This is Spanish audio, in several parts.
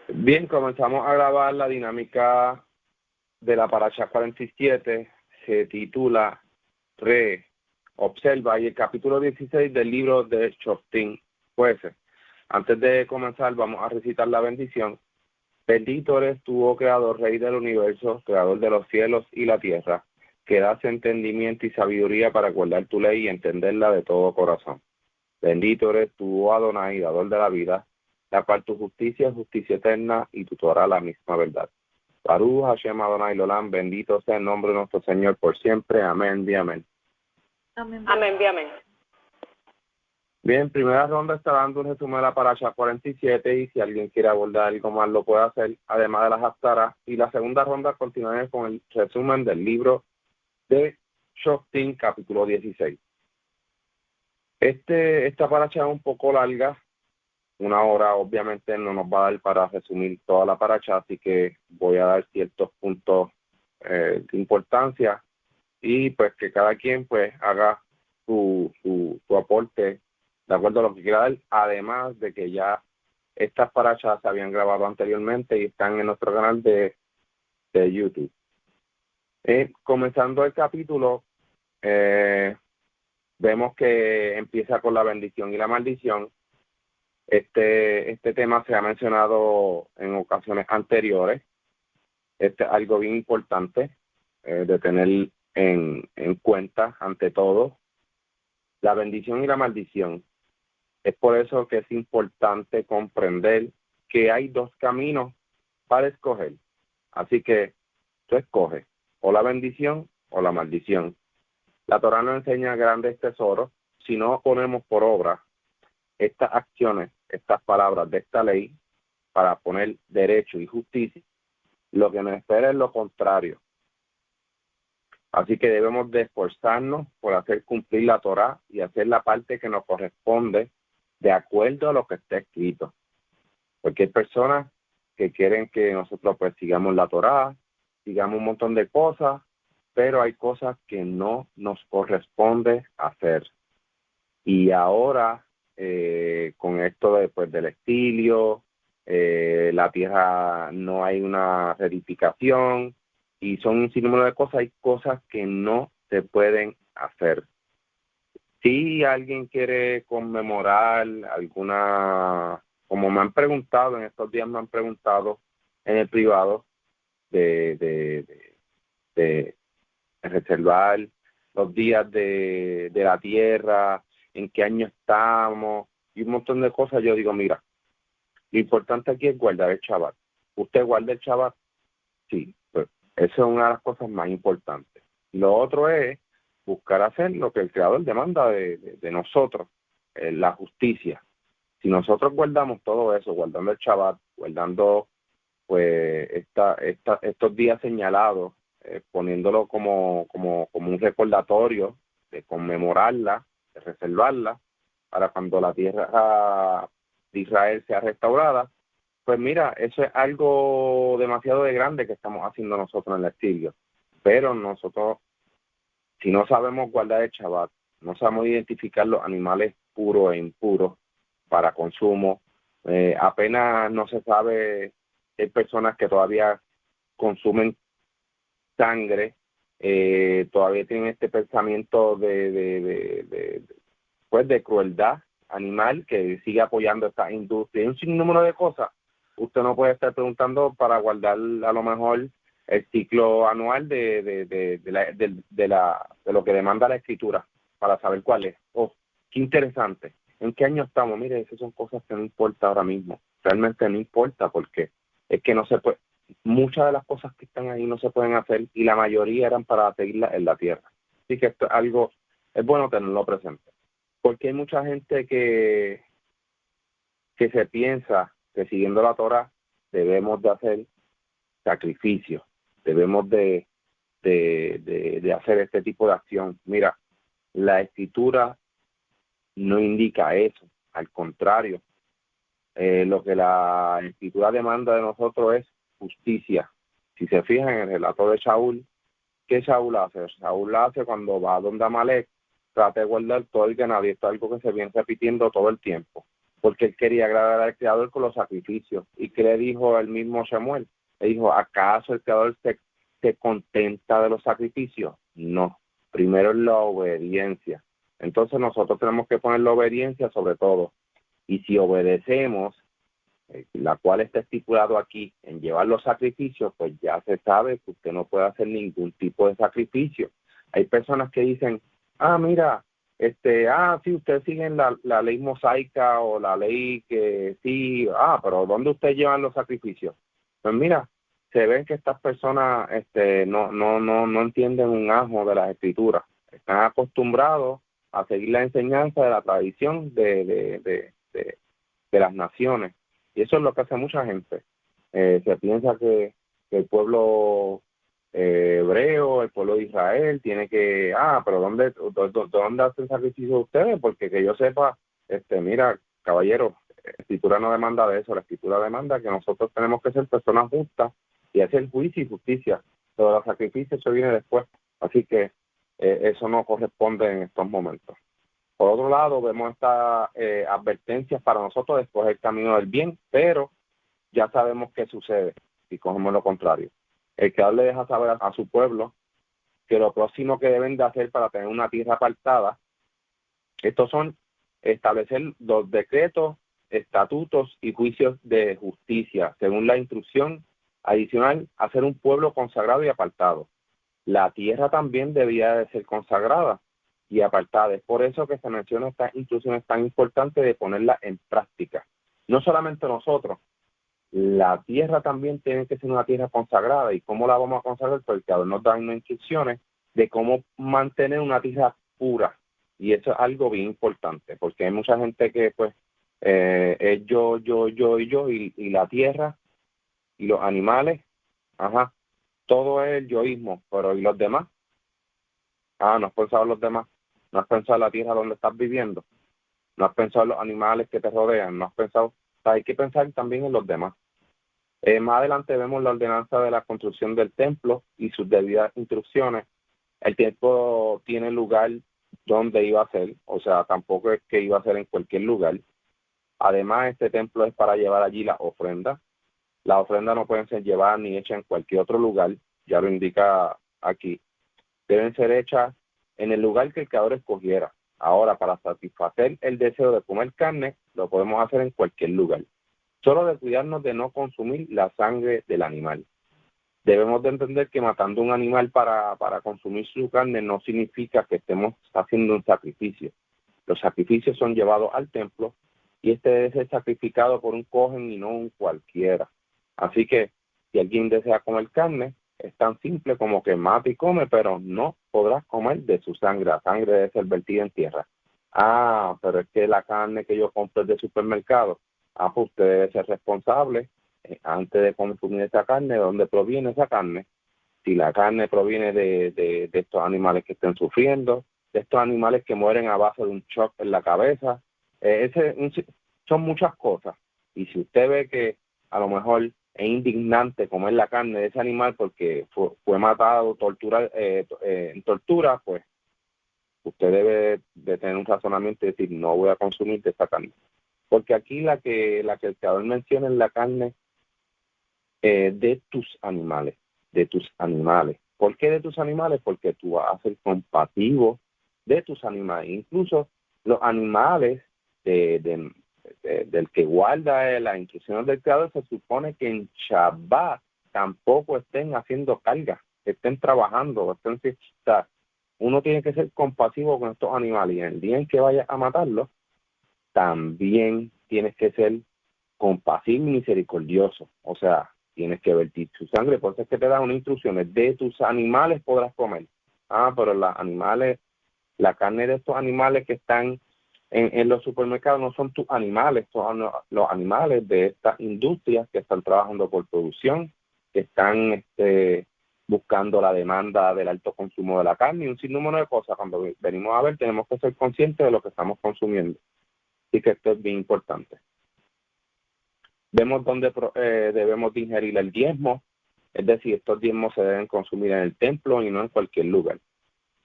Bien, comenzamos a grabar la dinámica de la Parashá 47. Se titula Observa, y el capítulo 16 del libro de Shoftim, jueces. Antes de comenzar, vamos a recitar la bendición. Bendito eres tú, oh Creador, Rey del universo, Creador de los cielos y la tierra, que das entendimiento y sabiduría para guardar tu ley y entenderla de todo corazón. Bendito eres tú, oh Adonai, dador de la vida, la cual tu justicia es justicia eterna y tu Torah la misma verdad. Baruch Hashem Adonai Lolam, bendito sea el nombre de nuestro Señor por siempre. Amén y amén. Amén. Amén, amén. Bien, primera ronda está dando un resumen de la Parashá 47 y si alguien quiere abordar algo más lo puede hacer, además de las haftarah. Y la segunda ronda continuará con el resumen del libro de Shoftim, capítulo 16. Esta Parashá es un poco larga, una hora obviamente no nos va a dar para resumir toda la Parashá, así que voy a dar ciertos puntos de importancia y pues que cada quien pues haga su aporte de acuerdo a lo que quiera dar, además de que ya estas Parashas se habían grabado anteriormente y están en nuestro canal de YouTube. Comenzando el capítulo, vemos que empieza con la bendición y la maldición. Este tema se ha mencionado en ocasiones anteriores. Este es algo bien importante de tener en cuenta ante todo. La bendición y la maldición. Es por eso que es importante comprender que hay dos caminos para escoger. Así que tú escoges o la bendición o la maldición. La Torah nos enseña grandes tesoros. Si no ponemos por obra estas acciones, estas palabras de esta ley, para poner derecho y justicia, lo que nos espera es lo contrario. Así que debemos de esforzarnos por hacer cumplir la Torah y hacer la parte que nos corresponde de acuerdo a lo que está escrito. Porque hay personas que quieren que nosotros pues sigamos la Torah, sigamos un montón de cosas, pero hay cosas que no nos corresponde hacer. Y ahora, con esto del exilio, la tierra no hay una reedificación, y son un sinnúmero de cosas, hay cosas que no se pueden hacer. Si alguien quiere conmemorar alguna, como me han preguntado, en estos días me han preguntado en el privado, de reservar los días de la tierra, en qué año estamos, y un montón de cosas, yo digo, mira, lo importante aquí es guardar el Shabbat. ¿Usted guarda el Shabbat? Sí, pues esa es una de las cosas más importantes. Lo otro es buscar hacer lo que el Creador demanda de nosotros, la justicia. Si nosotros guardamos todo eso, guardando el Shabbat, guardando pues estos días señalados, poniéndolo como un recordatorio de conmemorarla, de reservarla, para cuando la tierra de Israel sea restaurada, pues mira, eso es algo demasiado de grande que estamos haciendo nosotros en el exilio. Pero nosotros, si no sabemos guardar el Shabbat, no sabemos identificar los animales puros e impuros para consumo, apenas no se sabe, hay personas que todavía consumen sangre, todavía tienen este pensamiento de crueldad animal que sigue apoyando esta industria. Hay un sinnúmero de cosas. Usted no puede estar preguntando para guardar a lo mejor el ciclo anual de lo que demanda la escritura, para saber cuál es. Oh, qué interesante. ¿En qué año estamos? Mire, esas son cosas que no importa ahora mismo. Realmente no importa, porque es que no se puede. Muchas de las cosas que están ahí no se pueden hacer, y la mayoría eran para seguirla en la tierra. Así que esto es algo, es bueno tenerlo presente. Porque hay mucha gente que se piensa que siguiendo la Torah debemos de hacer sacrificios, debemos de hacer este tipo de acción. Mira, la escritura no indica eso, al contrario, lo que la escritura demanda de nosotros es justicia. Si se fijan en el relato de Saúl, ¿qué Saúl hace? Saúl hace cuando va a donde Amalek, trata de guardar todo el ganado, y esto es algo que se viene repitiendo todo el tiempo. porque él quería agradar al Creador con los sacrificios. ¿Y qué le dijo el mismo Samuel? Le dijo, ¿acaso el Creador se contenta de los sacrificios? No, primero es la obediencia. Entonces nosotros tenemos que poner la obediencia sobre todo. Y si obedecemos, la cual está estipulado aquí en llevar los sacrificios, pues ya se sabe que usted no puede hacer ningún tipo de sacrificio. Hay personas que dicen, mira, sí, ustedes siguen la ley mosaica o la ley que sí, pero ¿dónde ustedes llevan los sacrificios? Pues mira, se ven que estas personas no entienden un ajo de las escrituras. Están acostumbrados a seguir la enseñanza de la tradición de las naciones. Y eso es lo que hace mucha gente. Se piensa que el pueblo hebreo, el pueblo de Israel, tiene que, pero ¿dónde hacen sacrificio ustedes? Porque que yo sepa, mira, caballero, la escritura no demanda de eso, la escritura demanda que nosotros tenemos que ser personas justas y hacer juicio y justicia. Pero los sacrificios eso viene después. Así que eso no corresponde en estos momentos. Por otro lado, vemos estas advertencias para nosotros de escoger el camino del bien, pero ya sabemos qué sucede si cogemos lo contrario. El Creador le deja saber a su pueblo que lo próximo que deben de hacer para tener una tierra apartada, estos son establecer los decretos, estatutos y juicios de justicia, según la instrucción adicional, hacer un pueblo consagrado y apartado. La tierra también debía de ser consagrada y apartada. Es por eso que se menciona estas instrucciones tan importantes de ponerlas en práctica. No solamente nosotros, la tierra también tiene que ser una tierra consagrada. ¿Y cómo la vamos a consagrar? Porque el Creador nos da unas instrucciones de cómo mantener una tierra pura. Y eso es algo bien importante, porque hay mucha gente que pues es yo, y la tierra y los animales, todo es el yoísmo, pero ¿y los demás? ¿No has pensado en los demás? ¿No has pensado en la tierra donde estás viviendo? ¿No has pensado en los animales que te rodean? ¿No has pensado? Hay que pensar también en los demás. Más adelante vemos la ordenanza de la construcción del templo y sus debidas instrucciones. El templo tiene lugar donde iba a ser, o sea, tampoco es que iba a ser en cualquier lugar. Además, este templo es para llevar allí las ofrendas. Las ofrendas no pueden ser llevadas ni hechas en cualquier otro lugar, ya lo indica aquí. Deben ser hechas en el lugar que el Creador escogiera. Ahora, para satisfacer el deseo de comer carne, lo podemos hacer en cualquier lugar. Solo de cuidarnos de no consumir la sangre del animal. Debemos de entender que matando un animal para consumir su carne no significa que estemos haciendo un sacrificio. Los sacrificios son llevados al templo y este debe ser sacrificado por un cohen y no un cualquiera. Así que si alguien desea comer carne, es tan simple como que mate y come, pero no podrás comer de su sangre. La sangre debe ser vertida en tierra. Pero es que la carne que yo compro es de supermercado. Pues usted debe ser responsable antes de consumir esa carne, ¿de dónde proviene esa carne? Si la carne proviene de estos animales que estén sufriendo, de estos animales que mueren a base de un shock en la cabeza, son muchas cosas. Y si usted ve que a lo mejor es indignante comer la carne de ese animal porque fue matado en tortura, pues usted debe de tener un razonamiento y decir, no voy a consumir de esta carne. Porque aquí la que el Creador menciona es la carne de tus animales, ¿Por qué de tus animales? Porque tú vas a ser compasivo de tus animales. Incluso los animales del que guarda las instrucciones del Creador, se supone que en Shabbat tampoco estén haciendo carga, estén trabajando, o sea, uno tiene que ser compasivo con estos animales y el día en que vayas a matarlos, también tienes que ser compasivo y misericordioso, o sea, tienes que vertir su sangre. Por eso es que te dan unas instrucciones: de tus animales podrás comer. Pero la carne de estos animales que están en los supermercados no son tus animales, son los animales de estas industrias que están trabajando por producción, que están buscando la demanda del alto consumo de la carne y un sinnúmero de cosas. Cuando venimos a ver, tenemos que ser conscientes de lo que estamos consumiendo. Así que esto es bien importante. Vemos dónde debemos de ingerir el diezmo, es decir, estos diezmos se deben consumir en el templo y no en cualquier lugar.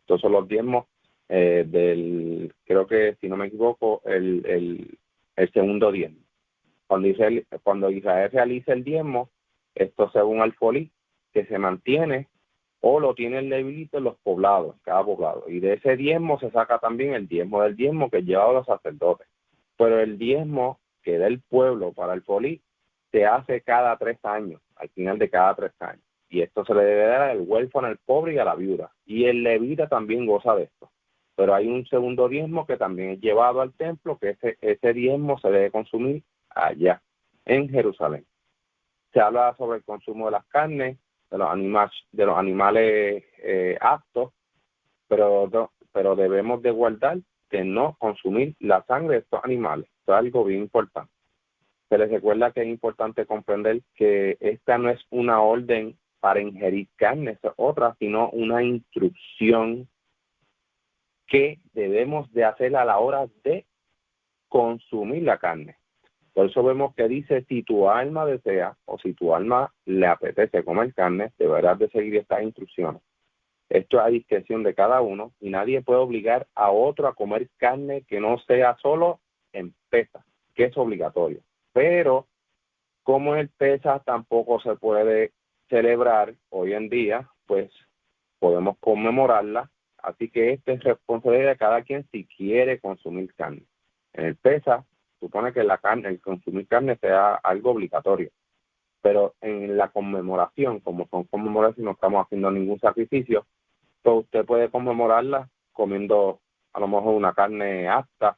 Estos son los diezmos creo que, si no me equivoco, el el segundo diezmo. Cuando Israel realiza el diezmo, esto según Alfolí, que se mantiene o lo tiene el levita en los poblados, cada poblado. Y de ese diezmo se saca también el diezmo del diezmo que lleva los sacerdotes. Pero el diezmo que da el pueblo para el folí se hace cada 3 años, al final de cada 3 años. Y esto se le debe dar al huérfano, al pobre y a la viuda. Y el levita también goza de esto. Pero hay un segundo diezmo que también es llevado al templo, que ese diezmo se debe consumir allá, en Jerusalén. Se habla sobre el consumo de las carnes, de los animales aptos, pero debemos de guardar de no consumir la sangre de estos animales. Esto es algo bien importante. Se les recuerda que es importante comprender que esta no es una orden para ingerir carne, es otra, sino una instrucción que debemos de hacer a la hora de consumir la carne. Por eso vemos que dice, si tu alma desea o si tu alma le apetece comer carne, deberás de seguir estas instrucciones. Esto es a discreción de cada uno y nadie puede obligar a otro a comer carne que no sea solo en Pesaj, que es obligatorio. Pero como el Pesaj tampoco se puede celebrar hoy en día, pues podemos conmemorarla. Así que esta es responsabilidad de cada quien si quiere consumir carne. En el Pesaj supone que el consumir carne sea algo obligatorio. Pero en la conmemoración, como son conmemoraciones, no estamos haciendo ningún sacrificio, pues usted puede conmemorarla comiendo a lo mejor una carne apta,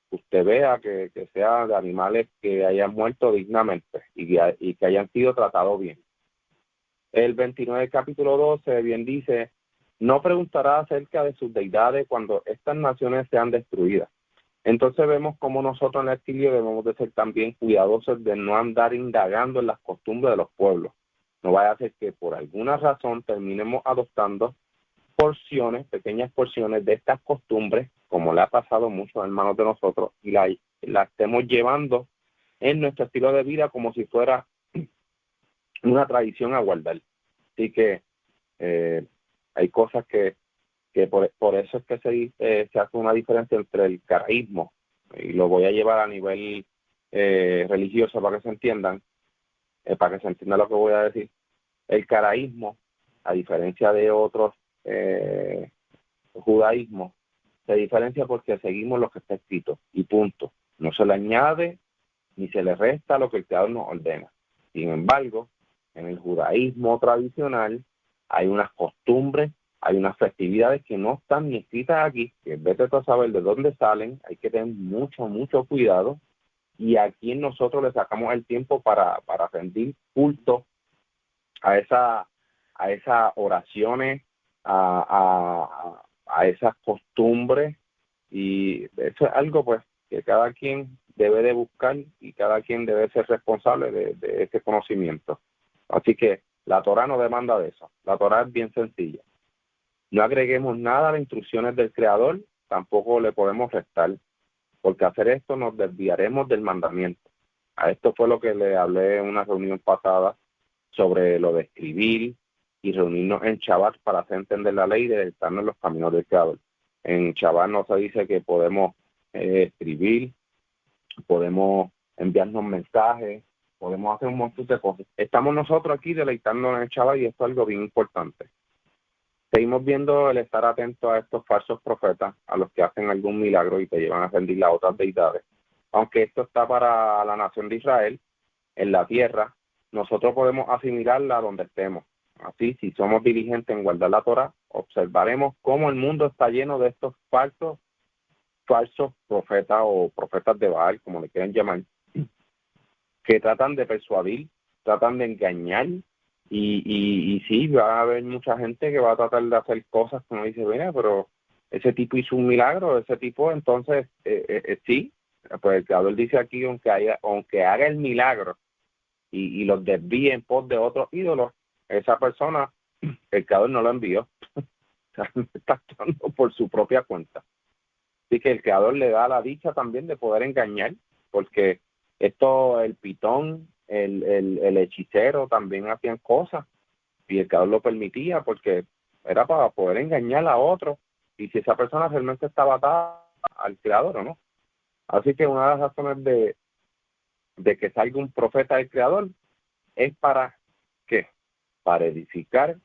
que usted vea que sea de animales que hayan muerto dignamente y que hayan sido tratados bien. El 29 del capítulo 12 bien dice, no preguntará acerca de sus deidades cuando estas naciones sean destruidas. Entonces vemos cómo nosotros en el exilio debemos de ser también cuidadosos de no andar indagando en las costumbres de los pueblos. No vaya a ser que por alguna razón terminemos adoptando pequeñas porciones de estas costumbres, como le ha pasado a muchos hermanos de nosotros, y la estemos llevando en nuestro estilo de vida como si fuera una tradición a guardar. Así que hay cosas que por eso es que se hace una diferencia entre el caraísmo, y lo voy a llevar a nivel religioso para que se entiendan, para que se entienda lo que voy a decir. El caraísmo, a diferencia de otros judaísmos, se diferencia porque seguimos lo que está escrito y punto. No se le añade ni se le resta lo que el Creador nos ordena. Sin embargo, en el judaísmo tradicional hay unas costumbres, hay unas festividades que no están ni escritas aquí, que vete tú a saber de dónde salen, hay que tener mucho cuidado, y aquí nosotros le sacamos el tiempo para rendir culto a esas oraciones, a esas costumbres, y eso es algo pues que cada quien debe de buscar y cada quien debe ser responsable de ese conocimiento. Así que la Torá no demanda de eso. La Torá es bien sencilla. No agreguemos nada a las instrucciones del Creador, tampoco le podemos restar, porque hacer esto nos desviaremos del mandamiento. A esto fue lo que le hablé en una reunión pasada sobre lo de escribir y reunirnos en Shabbat para hacer entender la ley y deleitarnos en los caminos del Creador. En Shabbat no se dice que podemos escribir, podemos enviarnos mensajes, podemos hacer un montón de cosas. Estamos nosotros aquí deleitándonos en el Shabbat y esto es algo bien importante. Seguimos viendo el estar atento a estos falsos profetas, a los que hacen algún milagro y te llevan a rendir a otras deidades. Aunque esto está para la nación de Israel, en la tierra, nosotros podemos asimilarla donde estemos. Así, si somos diligentes en guardar la Torah, observaremos cómo el mundo está lleno de estos falsos profetas o profetas de Baal, como le quieran llamar, que tratan de persuadir, tratan de engañar, y sí, va a haber mucha gente que va a tratar de hacer cosas que uno dice, mira, pero ese tipo hizo un milagro, ese tipo, entonces, sí, pues el Creador dice aquí, aunque haga el milagro y los desvíe en pos de otros ídolos, esa persona, el Creador no lo envió, está actuando por su propia cuenta. Así que el Creador le da la dicha también de poder engañar, porque el pitón, el hechicero también hacían cosas y el Creador lo permitía porque era para poder engañar a otro, y si esa persona realmente estaba atada al Creador o no. Así que una de las razones de que salga un profeta del Creador es para ¿qué? Para edificar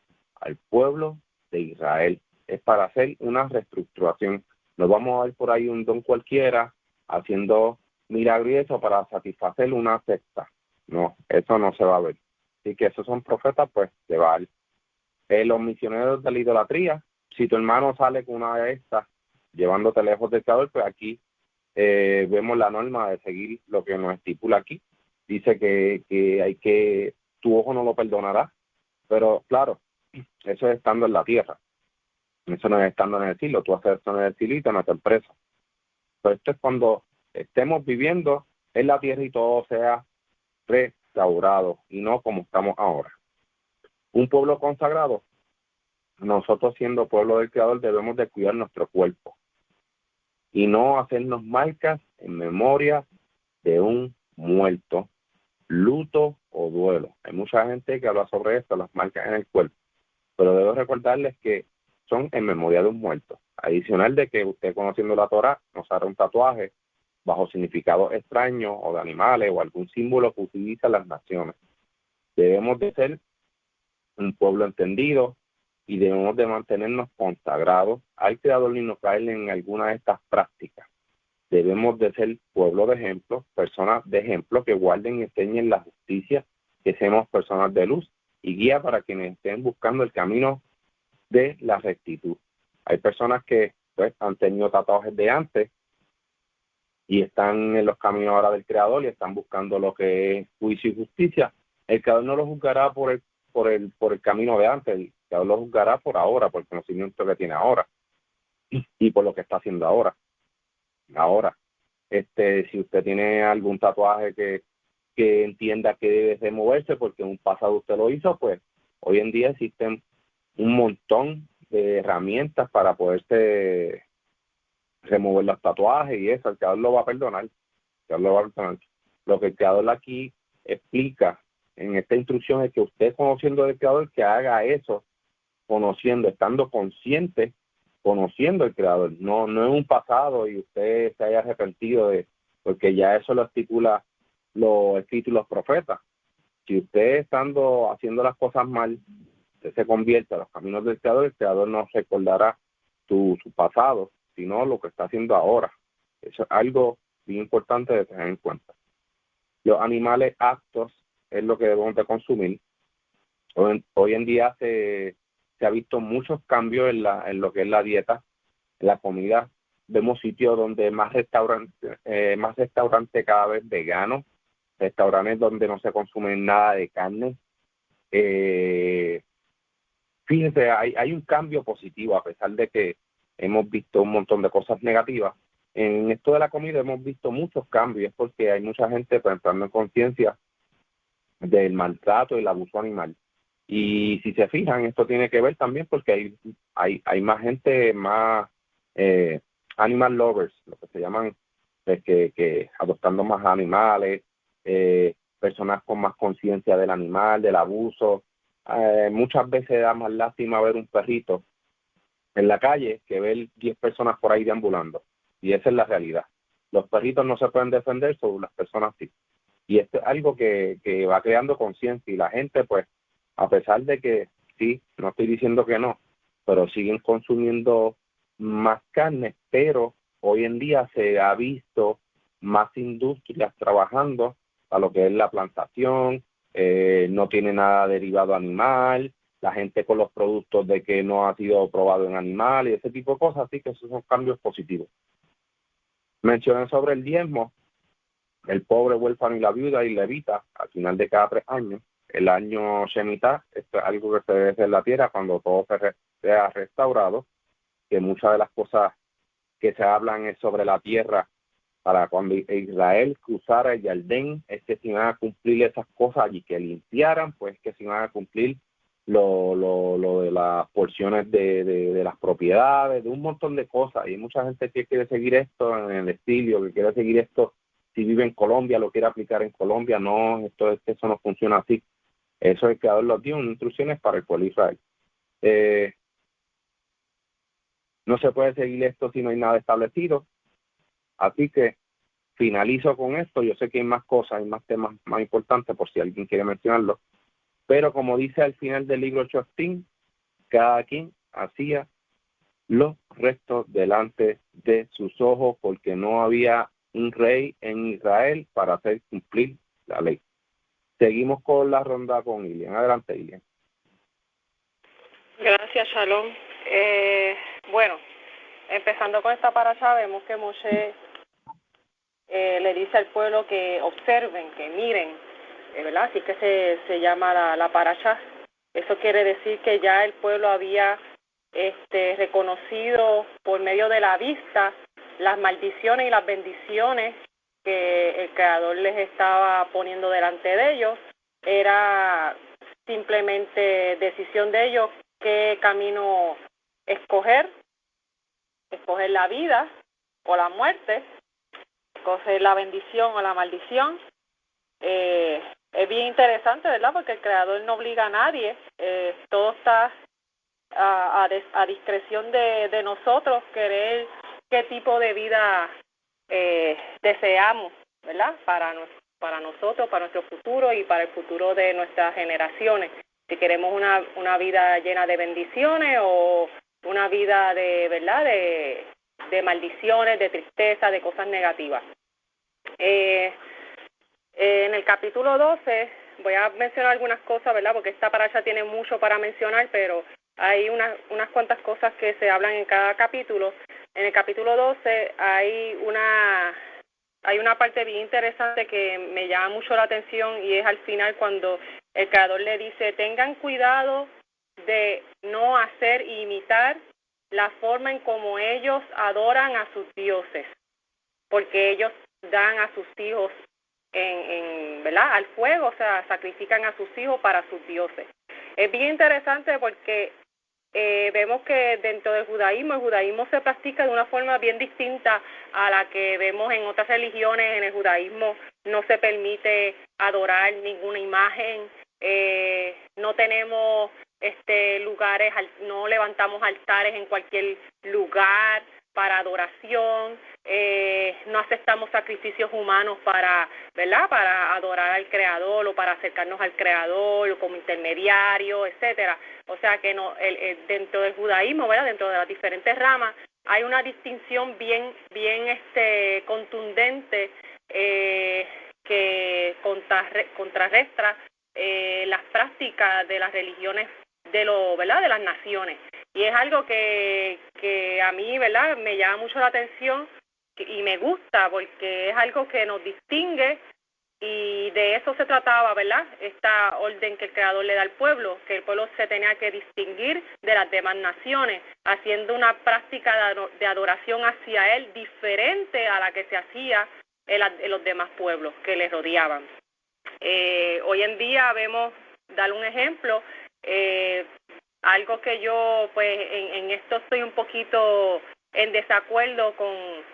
al pueblo de Israel. Es para hacer una reestructuración. No vamos a ver por ahí un don cualquiera haciendo milagros y eso para satisfacer una secta. No, eso no se va a ver. Así que esos son profetas, pues, de Baal. Los misioneros de la idolatría, si tu hermano sale con una de estas, llevándote lejos del Creador, pues aquí vemos la norma de seguir lo que nos estipula aquí. Dice que hay que, tu ojo no lo perdonará, pero claro, eso es estando en la tierra, eso no es estando en el cielo, tú haces eso en el cielo y te meten preso. Pero esto es cuando estemos viviendo en la tierra y todo sea restaurado y no como estamos ahora. Un pueblo consagrado, nosotros siendo pueblo del Creador debemos de cuidar nuestro cuerpo y no hacernos marcas en memoria de un muerto, luto o duelo. Hay mucha gente que habla sobre esto, las marcas en el cuerpo, pero debo recordarles que son en memoria de un muerto. Adicional de que usted conociendo la Torá nos hará un tatuaje bajo significado extraño o de animales o algún símbolo que utilizan las naciones. Debemos de ser un pueblo entendido y debemos de mantenernos consagrados al Creador y no caer en alguna de estas prácticas. Debemos de ser pueblo de ejemplo, personas de ejemplo que guarden y enseñen la justicia, que seamos personas de luz y guía para quienes estén buscando el camino de la rectitud. Hay personas que pues han tenido tatuajes de antes y están en los caminos ahora del Creador y están buscando lo que es juicio y justicia. El Creador no lo juzgará por el camino de antes, el Creador lo juzgará por ahora, por el conocimiento que tiene ahora y por lo que está haciendo ahora. Ahora, si usted tiene algún tatuaje que entienda que debe de moverse porque en un pasado usted lo hizo, pues hoy en día existen un montón de herramientas para poderse remover los tatuajes y eso. El creador lo va a perdonar. El creador lo va a perdonar. Lo que el creador aquí explica en esta instrucción es que usted, conociendo del creador, que haga eso, conociendo, estando consciente, conociendo el creador, no en un pasado y usted se haya arrepentido porque ya eso lo estipula los escritos y los profetas. Si usted estando haciendo las cosas mal, usted se convierte a los caminos del creador, el creador no recordará su pasado, sino lo que está haciendo ahora. Eso es algo bien importante de tener en cuenta. Los animales aptos es lo que debemos de consumir. Hoy en día se ha visto muchos cambios en lo que es la dieta, en la comida. Vemos sitios donde más restaurantes cada vez veganos, restaurantes donde no se consume nada de carne. Fíjense, hay un cambio positivo, a pesar de que hemos visto un montón de cosas negativas. En esto de la comida hemos visto muchos cambios, porque hay mucha gente pues, entrando en conciencia del maltrato y el abuso animal. Y si se fijan, esto tiene que ver también porque hay más gente, más animal lovers, lo que se llaman, que adoptando más animales, personas con más conciencia del animal, del abuso. Muchas veces da más lástima ver un perrito en la calle que ver 10 personas por ahí deambulando. Y esa es la realidad. Los perritos no se pueden defender, sobre las personas sí. Y esto es algo que va creando conciencia y la gente, pues, a pesar de que sí, no estoy diciendo que no, pero siguen consumiendo más carne, pero hoy en día se ha visto más industrias trabajando a lo que es la plantación, no tiene nada derivado animal, la gente con los productos de que no ha sido probado en animal y ese tipo de cosas, así que esos son cambios positivos. Mencioné sobre el diezmo, el pobre, huérfano y la viuda y levita al final de cada 3 años. El año Shemitah, esto es algo que se debe hacer en la tierra cuando todo sea restaurado, que muchas de las cosas que se hablan es sobre la tierra para cuando Israel cruzara el Jordán, es que se iban a cumplir esas cosas y que limpiaran, pues que se iban a cumplir lo de las porciones de las propiedades, de un montón de cosas. Y hay mucha gente que quiere seguir esto en el estilo, que quiere seguir esto si vive en Colombia, lo quiere aplicar en Colombia. No, eso no funciona así. Eso el creador los dio instrucciones para el pueblo de Israel. No se puede seguir esto si no hay nada establecido. Así que Finalizo con esto. Yo sé que hay más cosas, hay más temas más importantes por si alguien quiere mencionarlo, pero como dice al final del libro Shoftim, cada quien hacía los restos delante de sus ojos, porque no había un rey en Israel para hacer cumplir la ley. Seguimos con la ronda con Ilian. Adelante, Ilian. Gracias, Shalom. Bueno, empezando con esta parasha, vemos que Moshe le dice al pueblo que observen, que miren, ¿verdad? Así que se llama la parasha. Eso quiere decir que ya el pueblo había reconocido por medio de la vista las maldiciones y las bendiciones que el Creador les estaba poniendo delante de ellos. Era simplemente decisión de ellos qué camino escoger la vida o la muerte, escoger la bendición o la maldición. Es bien interesante, ¿verdad? Porque el Creador no obliga a nadie, todo está a discreción de nosotros querer qué tipo de vida deseamos, ¿verdad? Para nosotros, para nuestro futuro y para el futuro de nuestras generaciones. Si queremos una vida llena de bendiciones o una vida de, ¿verdad? De maldiciones, de tristeza, de cosas negativas. En el capítulo 12 voy a mencionar algunas cosas, ¿verdad? Porque esta parasha tiene mucho para mencionar, pero hay unas cuantas cosas que se hablan en cada capítulo. En el capítulo 12 hay una parte bien interesante que me llama mucho la atención, y es al final cuando el Creador le dice: tengan cuidado de no hacer e imitar la forma en como ellos adoran a sus dioses, porque ellos dan a sus hijos ¿verdad? Al fuego, o sea, sacrifican a sus hijos para sus dioses. Es bien interesante porque vemos que dentro del judaísmo, el judaísmo se practica de una forma bien distinta a la que vemos en otras religiones. En el judaísmo no se permite adorar ninguna imagen, no tenemos lugares, no levantamos altares en cualquier lugar para adoración, no aceptamos sacrificios humanos ¿verdad? Para adorar al Creador o para acercarnos al Creador o como intermediario, etcétera. O sea que dentro del judaísmo, ¿verdad? Dentro de las diferentes ramas hay una distinción bien contundente que contrarresta las prácticas de las religiones ¿verdad? De las naciones. Y es algo que a mí, ¿verdad? Me llama mucho la atención y me gusta, porque es algo que nos distingue, y de eso se trataba, ¿verdad? Esta orden que el Creador le da al pueblo, que el pueblo se tenía que distinguir de las demás naciones, haciendo una práctica de adoración hacia Él diferente a la que se hacía en los demás pueblos que le rodeaban. Hoy en día vemos, dar un ejemplo, algo que yo, pues, en esto estoy un poquito en desacuerdo con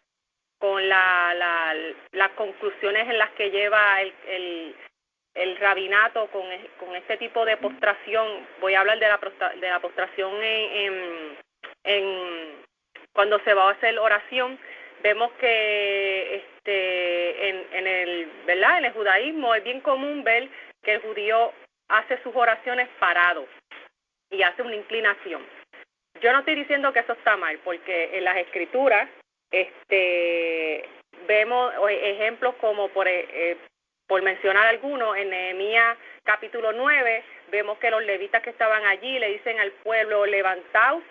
las conclusiones en las que lleva el rabinato con este tipo de postración. Voy a hablar de la postración cuando se va a hacer oración. Vemos que ¿verdad? En el judaísmo es bien común ver que el judío hace sus oraciones parado y hace una inclinación. Yo no estoy diciendo que eso está mal, porque en las escrituras vemos ejemplos como, por mencionar algunos, en Nehemías capítulo 9, vemos que los levitas que estaban allí le dicen al pueblo: levantaos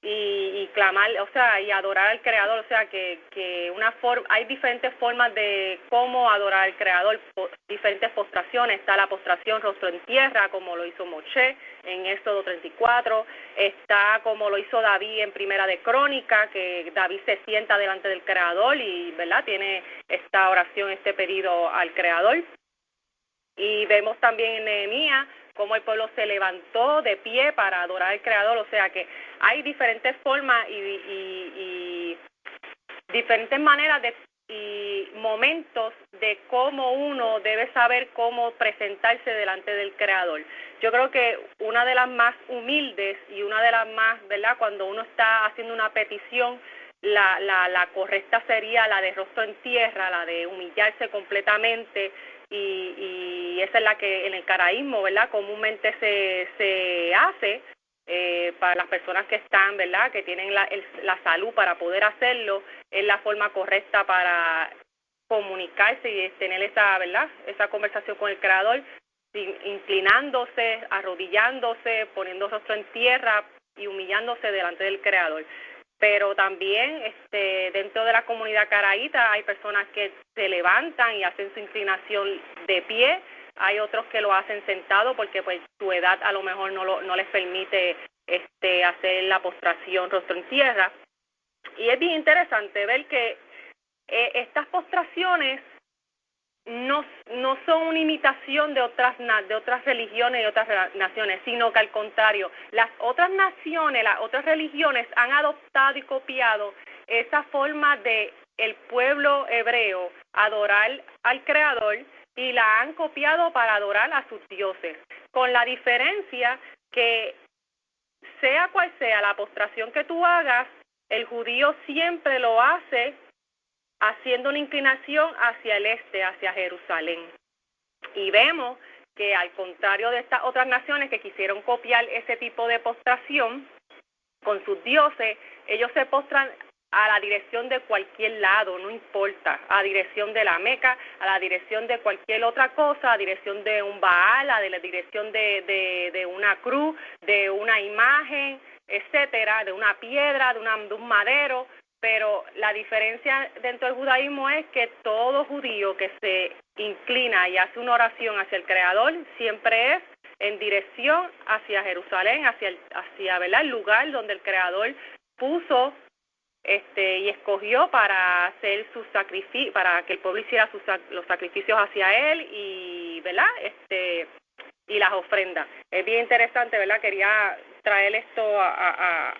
y clamar, o sea, y adorar al Creador. O sea, que hay diferentes formas de cómo adorar al Creador, diferentes postraciones. Está la postración rostro en tierra, como lo hizo Moshe en Éxodo 34, está como lo hizo David en Primera de Crónica, que David se sienta delante del Creador y, ¿verdad?, tiene esta oración, este pedido al Creador. Y vemos también en Nehemías cómo el pueblo se levantó de pie para adorar al Creador. O sea que hay diferentes formas y diferentes maneras y momentos de cómo uno debe saber cómo presentarse delante del Creador. Yo creo que una de las más humildes y una de las más, ¿verdad?, cuando uno está haciendo una petición, la correcta sería la de rostro en tierra, la de humillarse completamente, y esa es la que en el caraísmo, ¿verdad?, comúnmente se hace para las personas que están, ¿verdad?, que tienen la salud para poder hacerlo. Es la forma correcta para comunicarse y tener esa, ¿verdad?, esa conversación con el Creador, inclinándose, arrodillándose, poniendo rostro en tierra y humillándose delante del Creador. Pero también dentro de la comunidad caraíta hay personas que se levantan y hacen su inclinación de pie, hay otros que lo hacen sentado porque pues su edad a lo mejor no les permite hacer la postración rostro en tierra. Y es bien interesante ver que estas postraciones no son una imitación de otras religiones y otras naciones, sino que al contrario, las otras naciones, las otras religiones han adoptado y copiado esa forma de el pueblo hebreo adorar al Creador y la han copiado para adorar a sus dioses, con la diferencia que sea cual sea la postración que tú hagas, el judío siempre lo hace haciendo una inclinación hacia el este, hacia Jerusalén. Y vemos que al contrario de estas otras naciones que quisieron copiar ese tipo de postración con sus dioses, ellos se postran a la dirección de cualquier lado, no importa, a dirección de la Meca, a la dirección de cualquier otra cosa, a dirección de un Baal, a la dirección de una cruz, de una imagen, etcétera, de una piedra, de un madero. Pero la diferencia dentro del judaísmo es que todo judío que se inclina y hace una oración hacia el Creador siempre es en dirección hacia Jerusalén, hacia ¿verdad?, el lugar donde el Creador puso y escogió para hacer sus sacrificios, para que el pueblo hiciera los sacrificios hacia él y ¿verdad?, y las ofrendas. Es bien interesante, ¿verdad? Quería traer esto a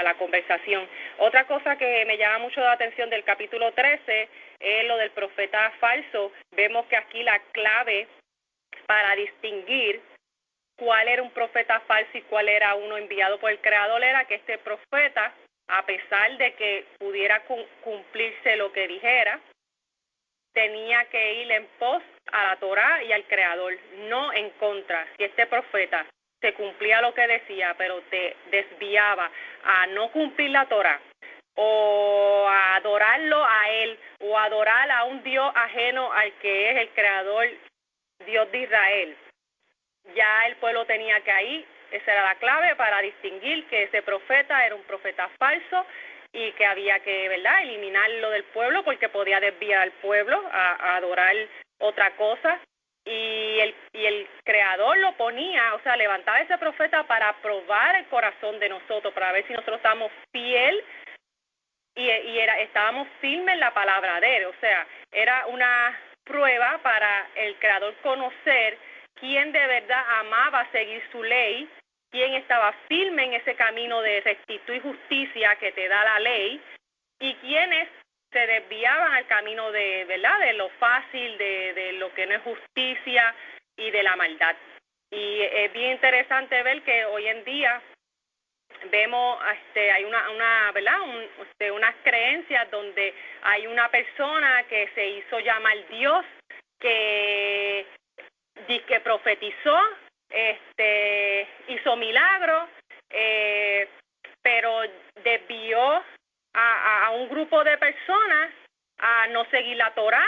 la conversación. Otra cosa que me llama mucho la atención del capítulo 13 es lo del profeta falso. Vemos que aquí la clave para distinguir cuál era un profeta falso y cuál era uno enviado por el Creador era que este profeta, a pesar de que pudiera cumplirse lo que dijera, tenía que ir en pos a la Torá y al Creador, no en contra. Si este profeta se cumplía lo que decía, pero te desviaba a no cumplir la Torá, o a adorarlo a él, o a adorar a un Dios ajeno al que es el Creador, Dios de Israel, ya el pueblo tenía que ir. Esa era la clave para distinguir que ese profeta era un profeta falso y que había que, ¿verdad?, eliminarlo del pueblo porque podía desviar al pueblo a adorar otra cosa. Y el Creador lo ponía, o sea, levantaba ese profeta para probar el corazón de nosotros, para ver si nosotros estamos fieles y estábamos firmes en la palabra de él. O sea, era una prueba para el Creador conocer quién de verdad amaba seguir su ley, quién estaba firme en ese camino de rectitud y justicia que te da la ley, y quiénes se desviaban al camino de, ¿verdad?, de lo fácil, de lo que no es justicia y de la maldad. Y es bien interesante ver que hoy en día vemos hay ¿verdad?, unas creencias donde hay una persona que se hizo llamar Dios, que profetizó, hizo milagros, pero desvió a un grupo de personas a no seguir la Torá,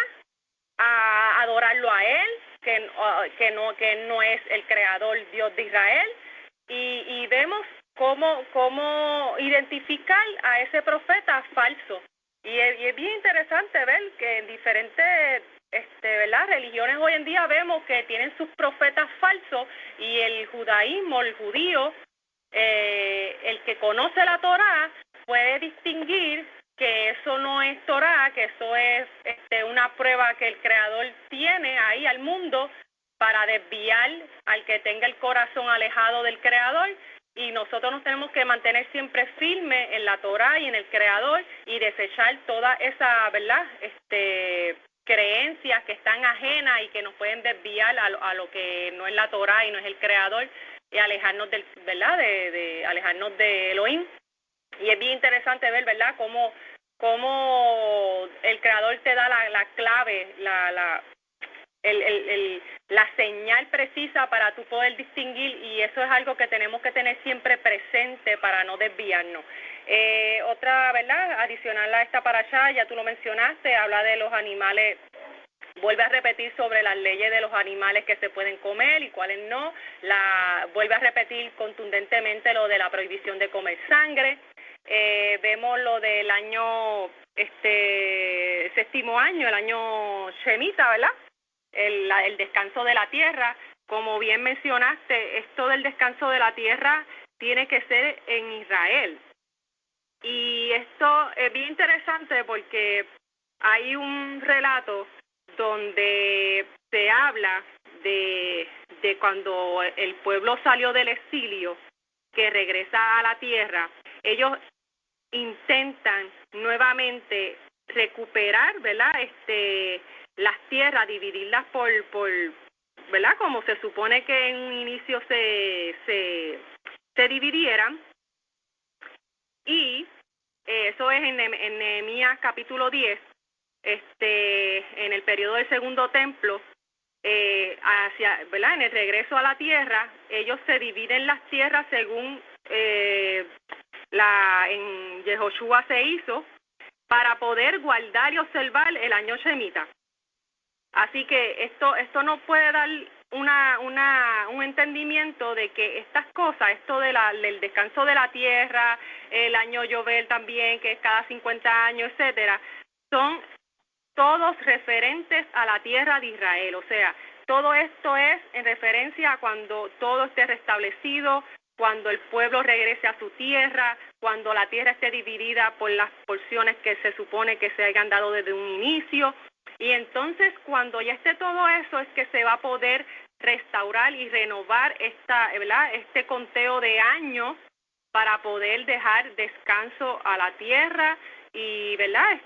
a adorarlo a él, que no es el Creador, Dios de Israel, y vemos cómo identificar a ese profeta falso. Y es bien interesante ver que en diferentes ¿verdad?, religiones hoy en día vemos que tienen sus profetas falsos, y el judaísmo, el judío, el que conoce la Torá puede distinguir que eso no es Torá, que eso es una prueba que el Creador tiene ahí al mundo para desviar al que tenga el corazón alejado del Creador. Y nosotros nos tenemos que mantener siempre firmes en la Torá y en el Creador y desechar toda esa, ¿verdad?, creencias que están ajenas y que nos pueden desviar a lo que no es la Torá y no es el Creador, y alejarnos del, ¿verdad?, de alejarnos de Elohim. Y es bien interesante ver, ¿verdad?, cómo el Creador te da la clave, la señal precisa para tú poder distinguir, y eso es algo que tenemos que tener siempre presente para no desviarnos. Otra, ¿verdad?, adicional a esta parashá, ya tú lo mencionaste, habla de los animales. Vuelve a repetir sobre las leyes de los animales que se pueden comer y cuáles no. Vuelve a repetir contundentemente lo de la prohibición de comer sangre. Vemos lo del año, séptimo año, el año Shemitah, ¿verdad? El descanso de la tierra. Como bien mencionaste, esto del descanso de la tierra tiene que ser en Israel. Y esto es bien interesante porque hay un relato donde se habla de cuando el pueblo salió del exilio, que regresa a la tierra, ellos intentan nuevamente recuperar, ¿verdad?, las tierras, dividirlas por ¿verdad?, como se supone que en un inicio se dividieran, y eso es en Nehemías capítulo 10, en el periodo del segundo templo, ¿verdad?, en el regreso a la tierra, ellos se dividen las tierras según en Yehoshua se hizo, para poder guardar y observar el año Shemitah. Así que esto nos puede dar un entendimiento de que estas cosas, esto del descanso de la tierra, el año Yovel también, que es cada 50 años, etcétera, son todos referentes a la tierra de Israel. O sea, todo esto es en referencia a cuando todo esté restablecido, cuando el pueblo regrese a su tierra, cuando la tierra esté dividida por las porciones que se supone que se hayan dado desde un inicio. Y entonces, cuando ya esté todo eso, es que se va a poder restaurar y renovar ¿verdad?, este conteo de años para poder dejar descanso a la tierra y, ¿verdad?,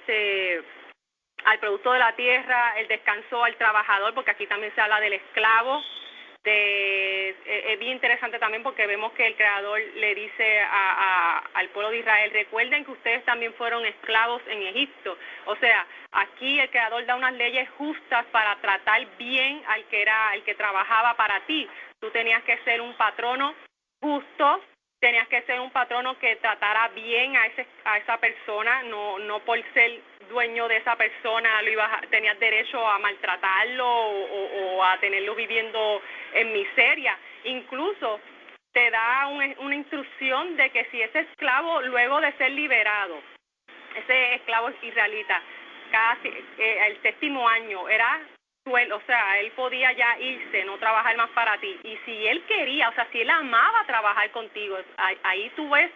al producto de la tierra, el descanso al trabajador, porque aquí también se habla del esclavo. Es bien interesante también porque vemos que el Creador le dice al pueblo de Israel: recuerden que ustedes también fueron esclavos en Egipto. O sea, aquí el Creador da unas leyes justas para tratar bien al que trabajaba para ti. Tú tenías que ser un patrono justo, tenías que ser un patrono que tratara bien a esa persona, no por ser dueño de esa persona tenías derecho a maltratarlo o a tenerlo viviendo en miseria. Incluso te da una instrucción de que si ese esclavo, luego de ser liberado, ese esclavo israelita, el séptimo año era o sea, él podía ya irse, no trabajar más para ti. Y si él quería, o sea, si él amaba trabajar contigo, ahí tú ves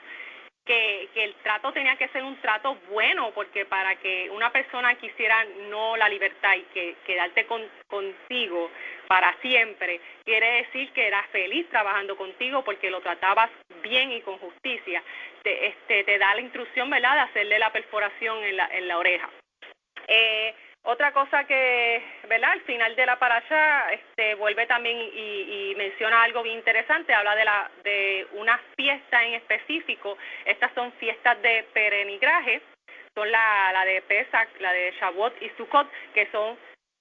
que el trato tenía que ser un trato bueno, porque para que una persona quisiera no la libertad y que quedarte contigo para siempre, quiere decir que era feliz trabajando contigo porque lo tratabas bien y con justicia. Te da la instrucción, ¿verdad?, de hacerle la perforación en la oreja. Otra cosa que, ¿verdad?, al final de la parashá vuelve también y menciona algo bien interesante, habla de una fiesta en específico. Estas son fiestas de peregrinaje, son la de Pesach, la de Shavuot y Sukkot, que son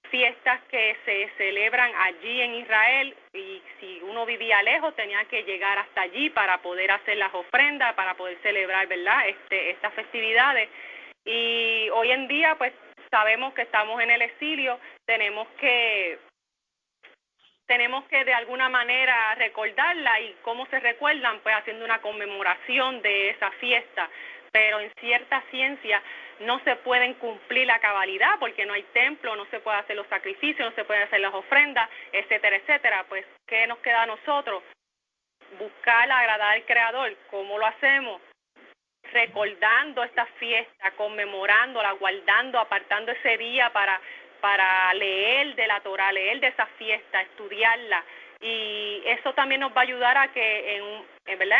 fiestas que se celebran allí en Israel, y si uno vivía lejos tenía que llegar hasta allí para poder hacer las ofrendas, para poder celebrar, ¿verdad?, estas festividades. Y hoy en día, pues, sabemos que estamos en el exilio, tenemos que de alguna manera recordarla. ¿Y cómo se recuerdan? Pues haciendo una conmemoración de esa fiesta. Pero en cierta ciencia no se pueden cumplir la cabalidad porque no hay templo, no se puede hacer los sacrificios, no se pueden hacer las ofrendas, etcétera, etcétera. Pues, ¿qué nos queda a nosotros? Buscar agradar al Creador. ¿Cómo lo hacemos? Recordando esta fiesta, conmemorándola, guardando, apartando ese día para leer de la Torah, leer de esa fiesta, estudiarla. Y eso también nos va a ayudar a que en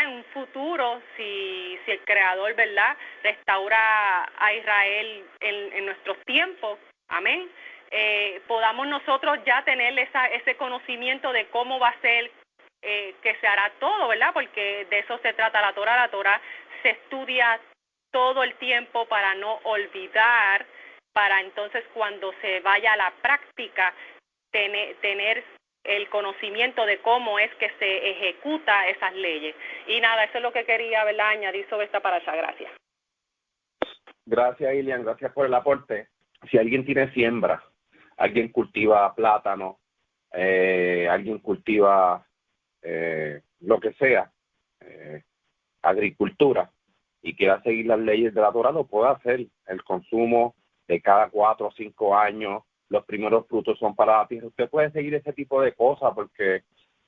un futuro, si el Creador, ¿verdad?, restaura a Israel en nuestros tiempos, amén, podamos nosotros ya tener ese conocimiento de cómo va a ser, que se hará todo, ¿verdad?, porque de eso se trata la Torah. La Torah se estudia todo el tiempo para no olvidar, para entonces cuando se vaya a la práctica tener el conocimiento de cómo es que se ejecuta esas leyes. Y nada, eso es lo que quería, ¿verdad?, añadir sobre esta parasha. Gracias. Gracias, Ilian, gracias por el aporte. Si alguien tiene siembra, alguien cultiva plátano, alguien cultiva lo que sea, agricultura, y quiera seguir las leyes de la Torá, lo puede hacer. El consumo de cada 4 o 5 años, los primeros frutos son para la tierra. Usted puede seguir ese tipo de cosas porque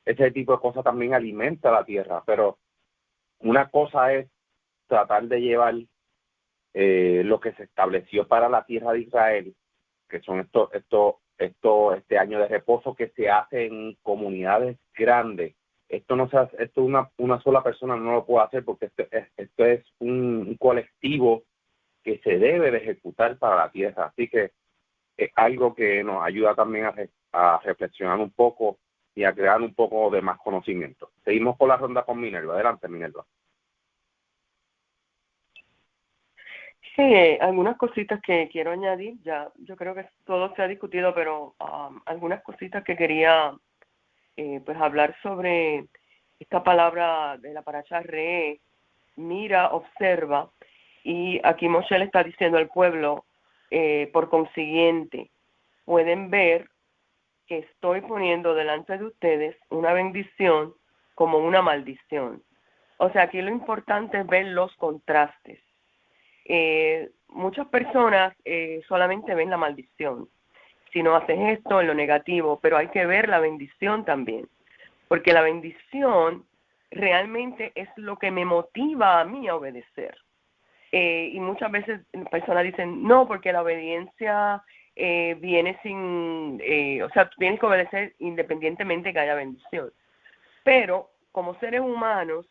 ese tipo de cosas también alimenta la tierra, pero una cosa es tratar de llevar lo que se estableció para la tierra de Israel, que son este año de reposo que se hace en comunidades grandes. Esto no se hace, esto una sola persona no lo puede hacer porque esto es un colectivo que se debe de ejecutar para la tierra. Así que es algo que nos ayuda también a reflexionar un poco y a crear un poco de más conocimiento. Seguimos con la ronda con Minerva. Adelante, Minerva. Sí, algunas cositas que quiero añadir. Ya, yo creo que todo se ha discutido, pero algunas cositas que quería pues hablar sobre esta palabra de la parasha re, mira, observa, y aquí Moshe le está diciendo al pueblo, por consiguiente, pueden ver que estoy poniendo delante de ustedes una bendición como una maldición. O sea, aquí lo importante es ver los contrastes. Muchas personas solamente ven la maldición. Si no haces esto, en lo negativo, pero hay que ver la bendición también, porque la bendición realmente es lo que me motiva a mí a obedecer. Y muchas veces personas dicen, no, porque la obediencia viene sin, o sea, tú tienes que obedecer independientemente que haya bendición. Pero como seres humanos,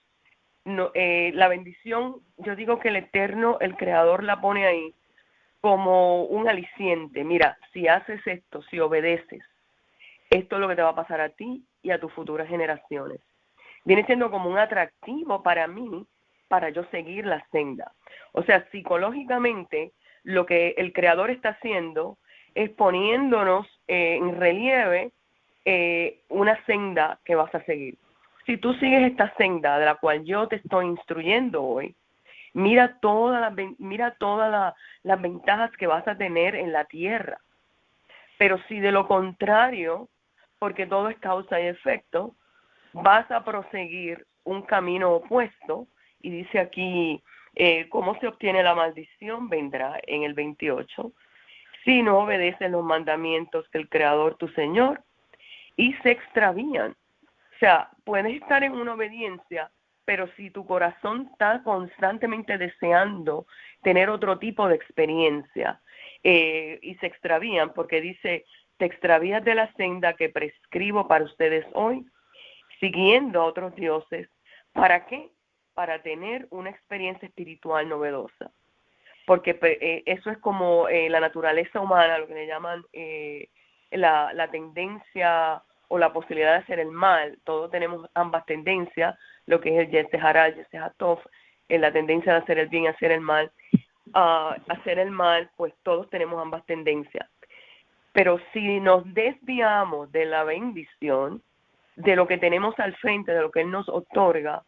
no, la bendición, yo digo que el Eterno, el Creador, la pone ahí como un aliciente. Mira, si haces esto, si obedeces, esto es lo que te va a pasar a ti y a tus futuras generaciones. Viene siendo como un atractivo para mí, para yo seguir la senda. O sea, psicológicamente, lo que el Creador está haciendo es poniéndonos en relieve una senda que vas a seguir. Si tú sigues esta senda de la cual yo te estoy instruyendo hoy, mira todas las ventajas que vas a tener en la tierra. Pero si de lo contrario, porque todo es causa y efecto, vas a proseguir un camino opuesto, y dice aquí, ¿cómo se obtiene la maldición? Vendrá en el 28, si no obedeces los mandamientos del Creador tu Señor, y se extravían. O sea, puedes estar en una obediencia, pero si tu corazón está constantemente deseando tener otro tipo de experiencia, y se extravían, porque dice, te extravías de la senda que prescribo para ustedes hoy, siguiendo a otros dioses. ¿Para qué? Para tener una experiencia espiritual novedosa. Porque eso es como la naturaleza humana, lo que le llaman la tendencia o la posibilidad de hacer el mal. Todos tenemos ambas tendencias, lo que es el Yetzer Hara, el Yetzer Hatov, la tendencia de hacer el bien y hacer el mal. Hacer el mal, pues todos tenemos ambas tendencias. Pero si nos desviamos de la bendición, de lo que tenemos al frente, de lo que Él nos otorga,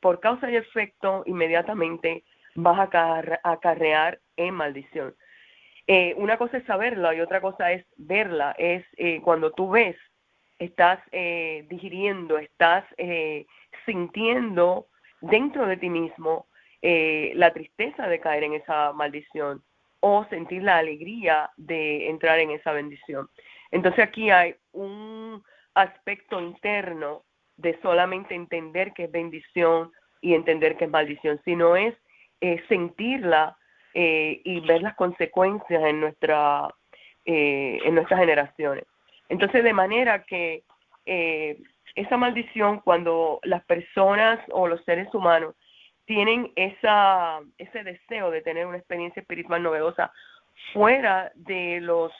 por causa y efecto, inmediatamente vas a acarrear en maldición. Una cosa es saberla y otra cosa es verla. Es cuando tú ves, estás digiriendo, estás sintiendo dentro de ti mismo la tristeza de caer en esa maldición o sentir la alegría de entrar en esa bendición. Entonces aquí hay un aspecto interno de solamente entender que es bendición y entender que es maldición, sino es sentirla y ver las consecuencias en nuestras generaciones. Entonces, de manera que esa maldición, cuando las personas o los seres humanos tienen ese deseo de tener una experiencia espiritual novedosa fuera de los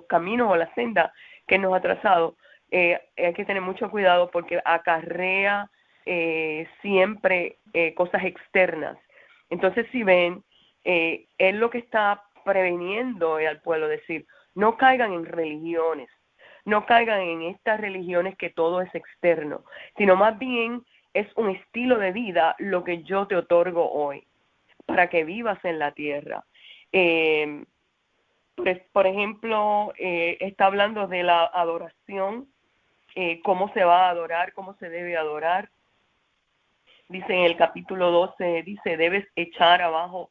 caminos o la senda que nos ha trazado, hay que tener mucho cuidado porque acarrea siempre cosas externas. Entonces, si ven, él lo que está preveniendo al pueblo, decir, no caigan en religiones, no caigan en estas religiones que todo es externo, sino más bien es un estilo de vida lo que yo te otorgo hoy, para que vivas en la tierra. Por ejemplo, está hablando de la adoración, cómo se va a adorar, cómo se debe adorar. Dice en el capítulo 12, dice, debes echar abajo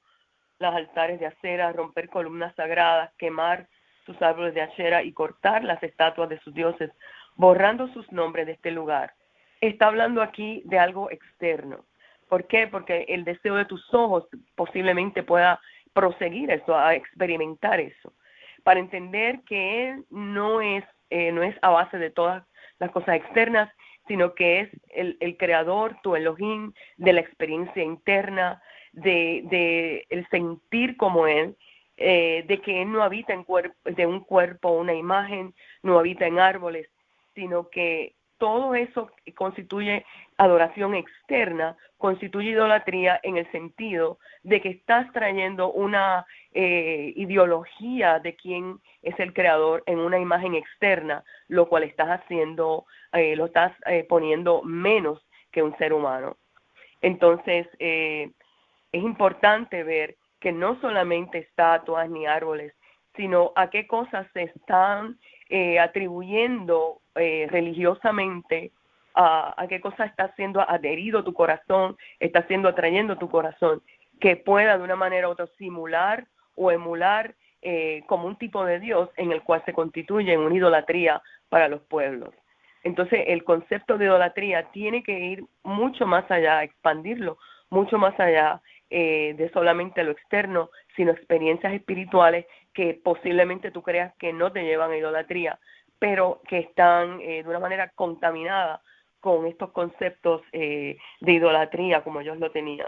los altares de acera, romper columnas sagradas, quemar sus árboles de acera y cortar las estatuas de sus dioses, borrando sus nombres de este lugar. Está hablando aquí de algo externo. ¿Por qué? Porque el deseo de tus ojos posiblemente pueda proseguir eso, a experimentar eso, para entender que Él no es a base de todas las cosas externas, sino que es el creador, tu Elohim, de la experiencia interna, de el sentir como Él, de que Él no habita de un cuerpo o una imagen, no habita en árboles, sino que todo eso constituye adoración externa, constituye idolatría en el sentido de que estás trayendo una ideología de quién es el creador en una imagen externa, lo cual estás haciendo, lo estás poniendo menos que un ser humano. Entonces, es importante ver que no solamente estatuas ni árboles, sino a qué cosas se están atribuyendo religiosamente, a qué cosa está siendo adherido tu corazón, está siendo atrayendo tu corazón, que pueda de una manera u otra simular o emular como un tipo de Dios en el cual se constituye en una idolatría para los pueblos. Entonces, el concepto de idolatría tiene que ir mucho más allá, expandirlo mucho más allá de solamente lo externo, sino experiencias espirituales que posiblemente tú creas que no te llevan a idolatría, pero que están de una manera contaminada con estos conceptos de idolatría como ellos lo tenían.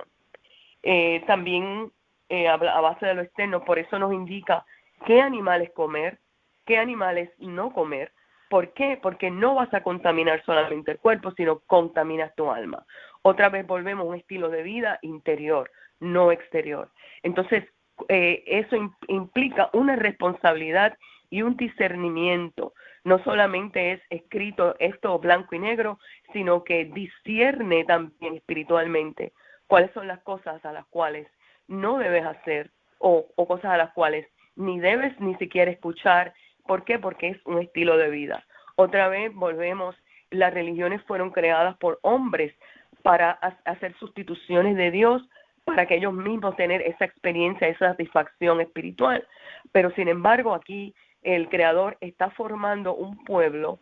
También a base de lo externo, por eso nos indica qué animales comer, qué animales no comer. ¿Por qué? Porque no vas a contaminar solamente el cuerpo, sino contaminas tu alma. Otra vez volvemos a un estilo de vida interior, no exterior. Entonces, eso implica una responsabilidad y un discernimiento. No solamente es escrito esto blanco y negro, sino que discierne también espiritualmente cuáles son las cosas a las cuales no debes hacer o cosas a las cuales ni debes ni siquiera escuchar. ¿Por qué? Porque es un estilo de vida. Otra vez volvemos, las religiones fueron creadas por hombres para hacer sustituciones de Dios, para que ellos mismos tener esa experiencia, esa satisfacción espiritual. Pero sin embargo aquí el Creador está formando un pueblo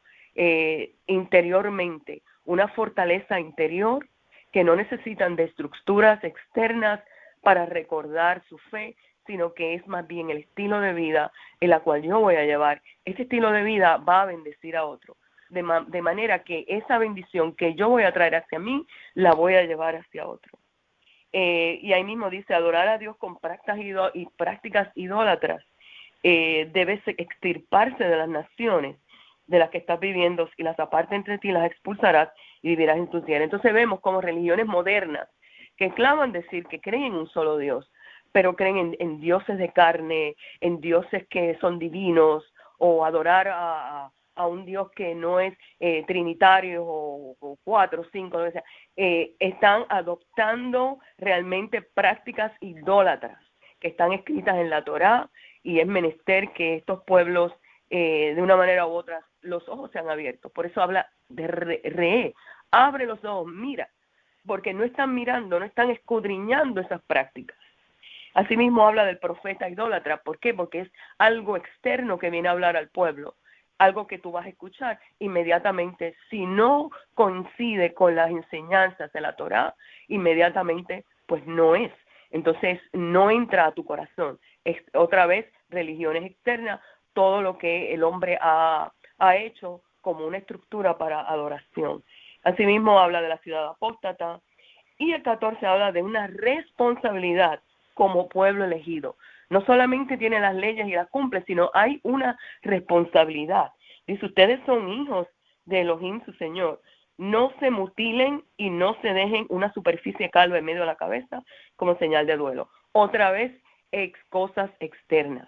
interiormente, una fortaleza interior que no necesitan de estructuras externas para recordar su fe, sino que es más bien el estilo de vida en la cual yo voy a llevar. Este estilo de vida va a bendecir a otro, de manera que esa bendición que yo voy a traer hacia mí, la voy a llevar hacia otro. Y ahí mismo dice, adorar a Dios con prácticas idólatras debe extirparse de las naciones de las que estás viviendo, y las aparte entre ti, las expulsarás y vivirás en tu tierra. Entonces vemos como religiones modernas que claman decir que creen en un solo Dios, pero creen en dioses de carne, en dioses que son divinos, o adorar a un Dios que no es trinitario o 4 o 5, o sea, están adoptando realmente prácticas idólatras que están escritas en la Torá, y es menester que estos pueblos de una manera u otra los ojos sean abiertos. Por eso habla de abre los ojos, mira, porque no están mirando, no están escudriñando esas prácticas. Asimismo habla del profeta idólatra. ¿Por qué? Porque es algo externo que viene a hablar al pueblo, algo que tú vas a escuchar inmediatamente. Si no coincide con las enseñanzas de la Torá, inmediatamente pues no es. Entonces no entra a tu corazón. Es otra vez religiones externas, todo lo que el hombre ha hecho como una estructura para adoración. Asimismo habla de la ciudad apóstata, y el 14 habla de una responsabilidad como pueblo elegido. No solamente tiene las leyes y las cumple, sino hay una responsabilidad. Dice, ustedes son hijos de Elohim, su Señor. no se mutilen y no se dejen una superficie calva en medio de la cabeza como señal de duelo. Otra vez, cosas externas.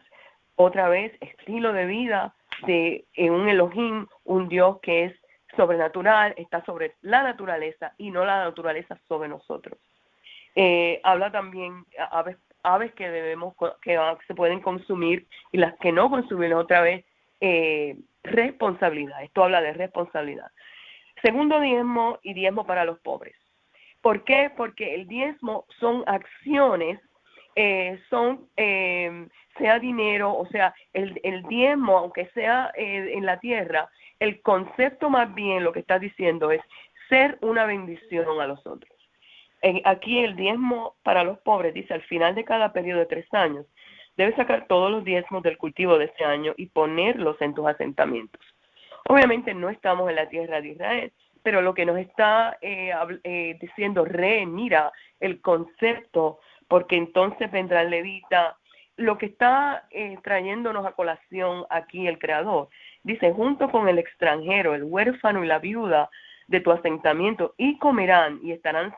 Otra vez, estilo de vida de un Elohim, un Dios que es sobrenatural, está sobre la naturaleza y no la naturaleza sobre nosotros. Habla también aves que se pueden consumir y las que no consumir. Otra vez, responsabilidad. Esto habla de responsabilidad. Segundo, diezmo y diezmo para los pobres. ¿Por qué? Porque el diezmo son acciones, sea dinero, o sea, el diezmo, aunque sea en la tierra, el concepto más bien lo que está diciendo es ser una bendición a los otros. Aquí el diezmo para los pobres dice, al final de cada periodo de 3 años, debes sacar todos los diezmos del cultivo de ese año y ponerlos en tus asentamientos. Obviamente no estamos en la tierra de Israel, pero lo que nos está diciendo mira el concepto, porque entonces vendrá el levita. Lo que está trayéndonos a colación aquí el Creador, dice, junto con el extranjero, el huérfano y la viuda de tu asentamiento, y comerán y estarán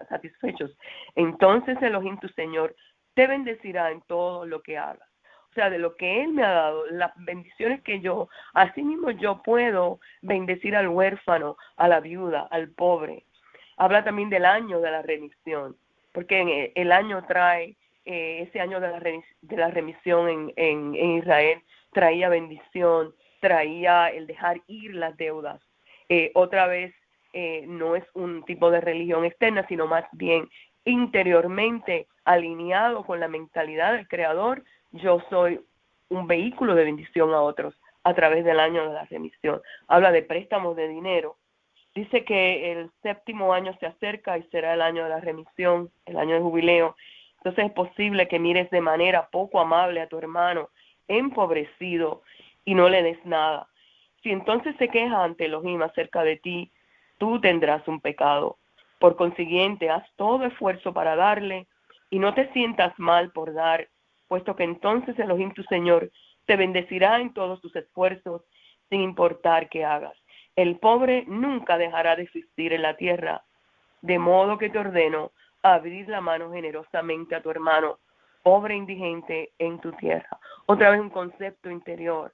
satisfechos. Entonces Elohim tu Señor te bendecirá en todo lo que hagas. O sea, de lo que Él me ha dado, las bendiciones que así mismo yo puedo bendecir al huérfano, a la viuda, al pobre. Habla también del año de la remisión, porque el año trae, ese año de la remisión en Israel, traía bendición, traía el dejar ir las deudas. Otra vez, no es un tipo de religión externa, sino más bien interiormente alineado con la mentalidad del Creador. Yo soy un vehículo de bendición a otros a través del año de la remisión. Habla de préstamos de dinero. Dice que el 7º año se acerca y será el año de la remisión, el año de jubileo. Entonces es posible que mires de manera poco amable a tu hermano empobrecido y no le des nada. Si entonces se queja ante Elohim acerca de ti, tú tendrás un pecado. Por consiguiente, haz todo esfuerzo para darle y no te sientas mal por dar, puesto que entonces Elohim tu Señor te bendecirá en todos tus esfuerzos, sin importar qué hagas. El pobre nunca dejará de existir en la tierra, de modo que te ordeno abrir la mano generosamente a tu hermano, pobre e indigente en tu tierra. Otra vez un concepto interior.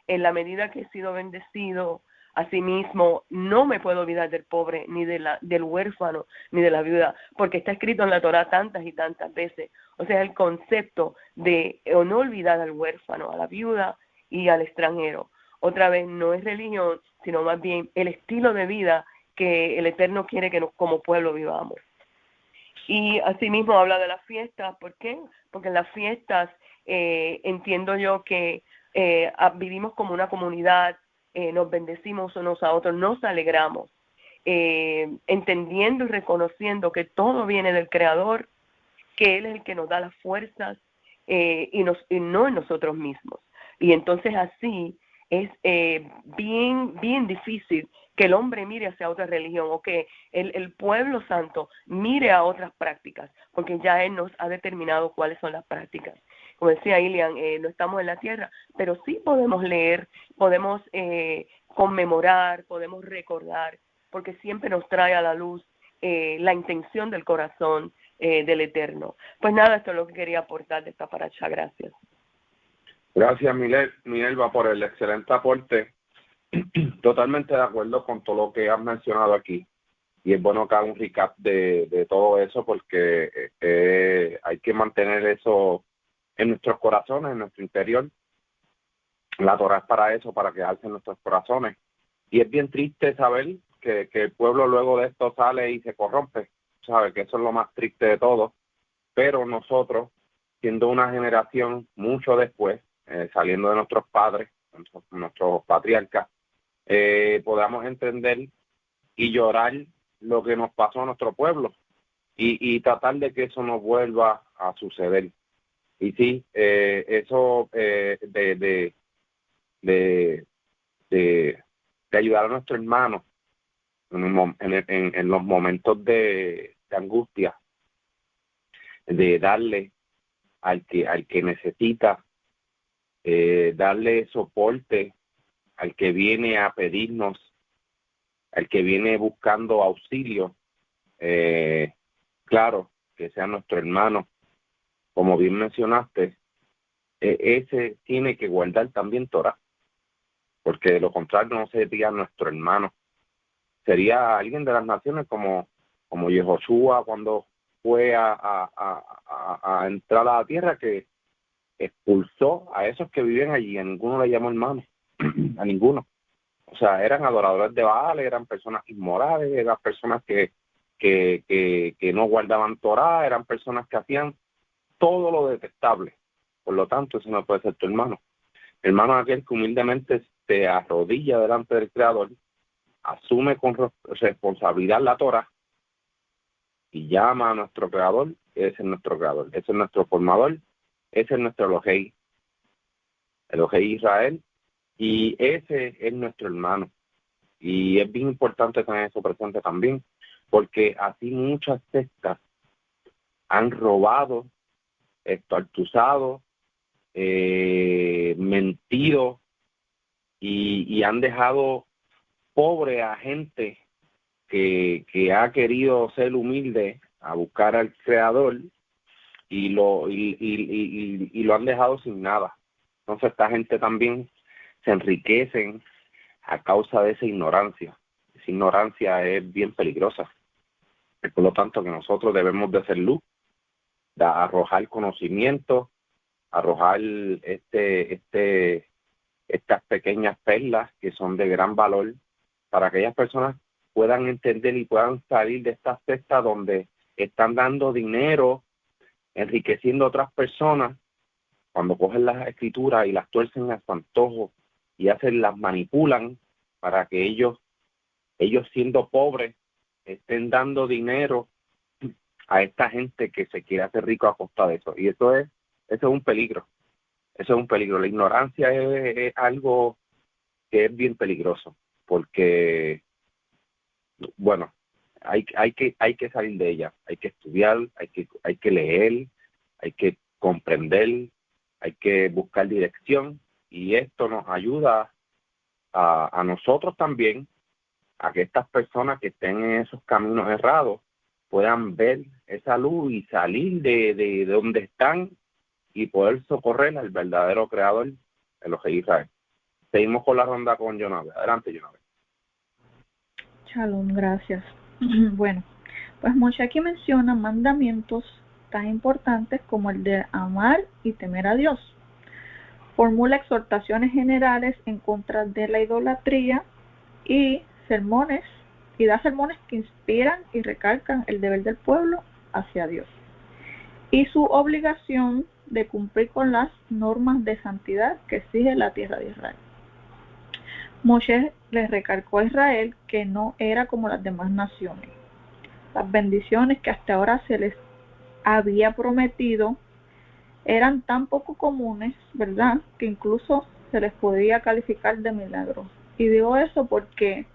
En la medida que he sido bendecido, asimismo, no me puedo olvidar del pobre, ni del huérfano, ni de la viuda, porque está escrito en la Torá tantas y tantas veces. O sea, el concepto de no olvidar al huérfano, a la viuda y al extranjero. Otra vez, no es religión, sino más bien el estilo de vida que el Eterno quiere que como pueblo vivamos. Y asimismo habla de las fiestas. ¿Por qué? Porque en las fiestas entiendo yo que vivimos como una comunidad, nos bendecimos unos a otros, nos alegramos, entendiendo y reconociendo que todo viene del Creador, que Él es el que nos da las fuerzas y no en nosotros mismos. Y entonces así es bien difícil que el hombre mire hacia otra religión o que el pueblo santo mire a otras prácticas, porque ya Él nos ha determinado cuáles son las prácticas. Como decía Ilian, no estamos en la tierra, pero sí podemos leer, podemos conmemorar, podemos recordar, porque siempre nos trae a la luz la intención del corazón del Eterno. Pues nada, esto es lo que quería aportar de esta paracha. Gracias. Gracias, Minerva, por el excelente aporte. Totalmente de acuerdo con todo lo que has mencionado aquí. Y es bueno que haga un recap de todo eso, porque hay que mantener eso en nuestros corazones, en nuestro interior. La Torá es para eso, para quedarse en nuestros corazones. Y es bien triste saber que el pueblo luego de esto sale y se corrompe. Sabe que eso es lo más triste de todo. Pero nosotros, siendo una generación mucho después, saliendo de nuestros padres, nuestros patriarcas, podamos entender y llorar lo que nos pasó a nuestro pueblo y tratar de que eso no vuelva a suceder. Y sí, eso de ayudar a nuestros hermanos en los momentos de angustia, de darle al que necesita, darle soporte al que viene a pedirnos, el que viene buscando auxilio, claro, que sea nuestro hermano, como bien mencionaste, ese tiene que guardar también Torah, porque de lo contrario no sería nuestro hermano, sería alguien de las naciones como Yehoshua cuando fue a entrar a la tierra, que expulsó a esos que viven allí, a ninguno le llamó hermano, a ninguno. O sea, eran adoradores de Baal, eran personas inmorales, eran personas que no guardaban Torah, eran personas que hacían todo lo detestable. Por lo tanto, ese no puede ser tu hermano. Hermano es aquel que humildemente se arrodilla delante del Creador, asume con responsabilidad la Torah y llama a nuestro Creador. Ese es nuestro Creador, ese es nuestro formador, ese es nuestro Elohei Israel, y ese es nuestro hermano. Y es bien importante tener eso presente también, porque así muchas sectas han robado, acusado, mentido y han dejado pobre a gente que ha querido ser humilde a buscar al Creador y lo han dejado sin nada. Entonces esta gente también se enriquecen a causa de esa ignorancia. Esa ignorancia es bien peligrosa. Por lo tanto, que nosotros debemos de ser luz, de arrojar conocimiento, arrojar estas pequeñas perlas que son de gran valor para que aquellas personas puedan entender y puedan salir de esta secta donde están dando dinero, enriqueciendo a otras personas, cuando cogen las escrituras y las tuercen a su antojo y las manipulan para que ellos siendo pobres estén dando dinero a esta gente que se quiere hacer rico a costa de eso. Y eso es un peligro. Eso es un peligro. La ignorancia es algo que es bien peligroso, porque, bueno, hay que salir de ella. Hay que estudiar, hay que leer, hay que comprender, hay que buscar dirección, y esto nos ayuda a nosotros también, a que estas personas que estén en esos caminos errados puedan ver esa luz y salir de donde están y poder socorrer al verdadero creador, Elohei Israel. Seguimos con la ronda con Jonave. Adelante, Jonave. Shalom, gracias. Bueno, pues Moshe aquí menciona mandamientos tan importantes como el de amar y temer a Dios. Formula exhortaciones generales en contra de la idolatría y da sermones que inspiran y recalcan el deber del pueblo hacia Dios y su obligación de cumplir con las normas de santidad que exige la tierra de Israel. Moshe les recalcó a Israel que no era como las demás naciones. Las bendiciones que hasta ahora se les había prometido eran tan poco comunes, ¿verdad?, que incluso se les podía calificar de milagros. Y digo eso porque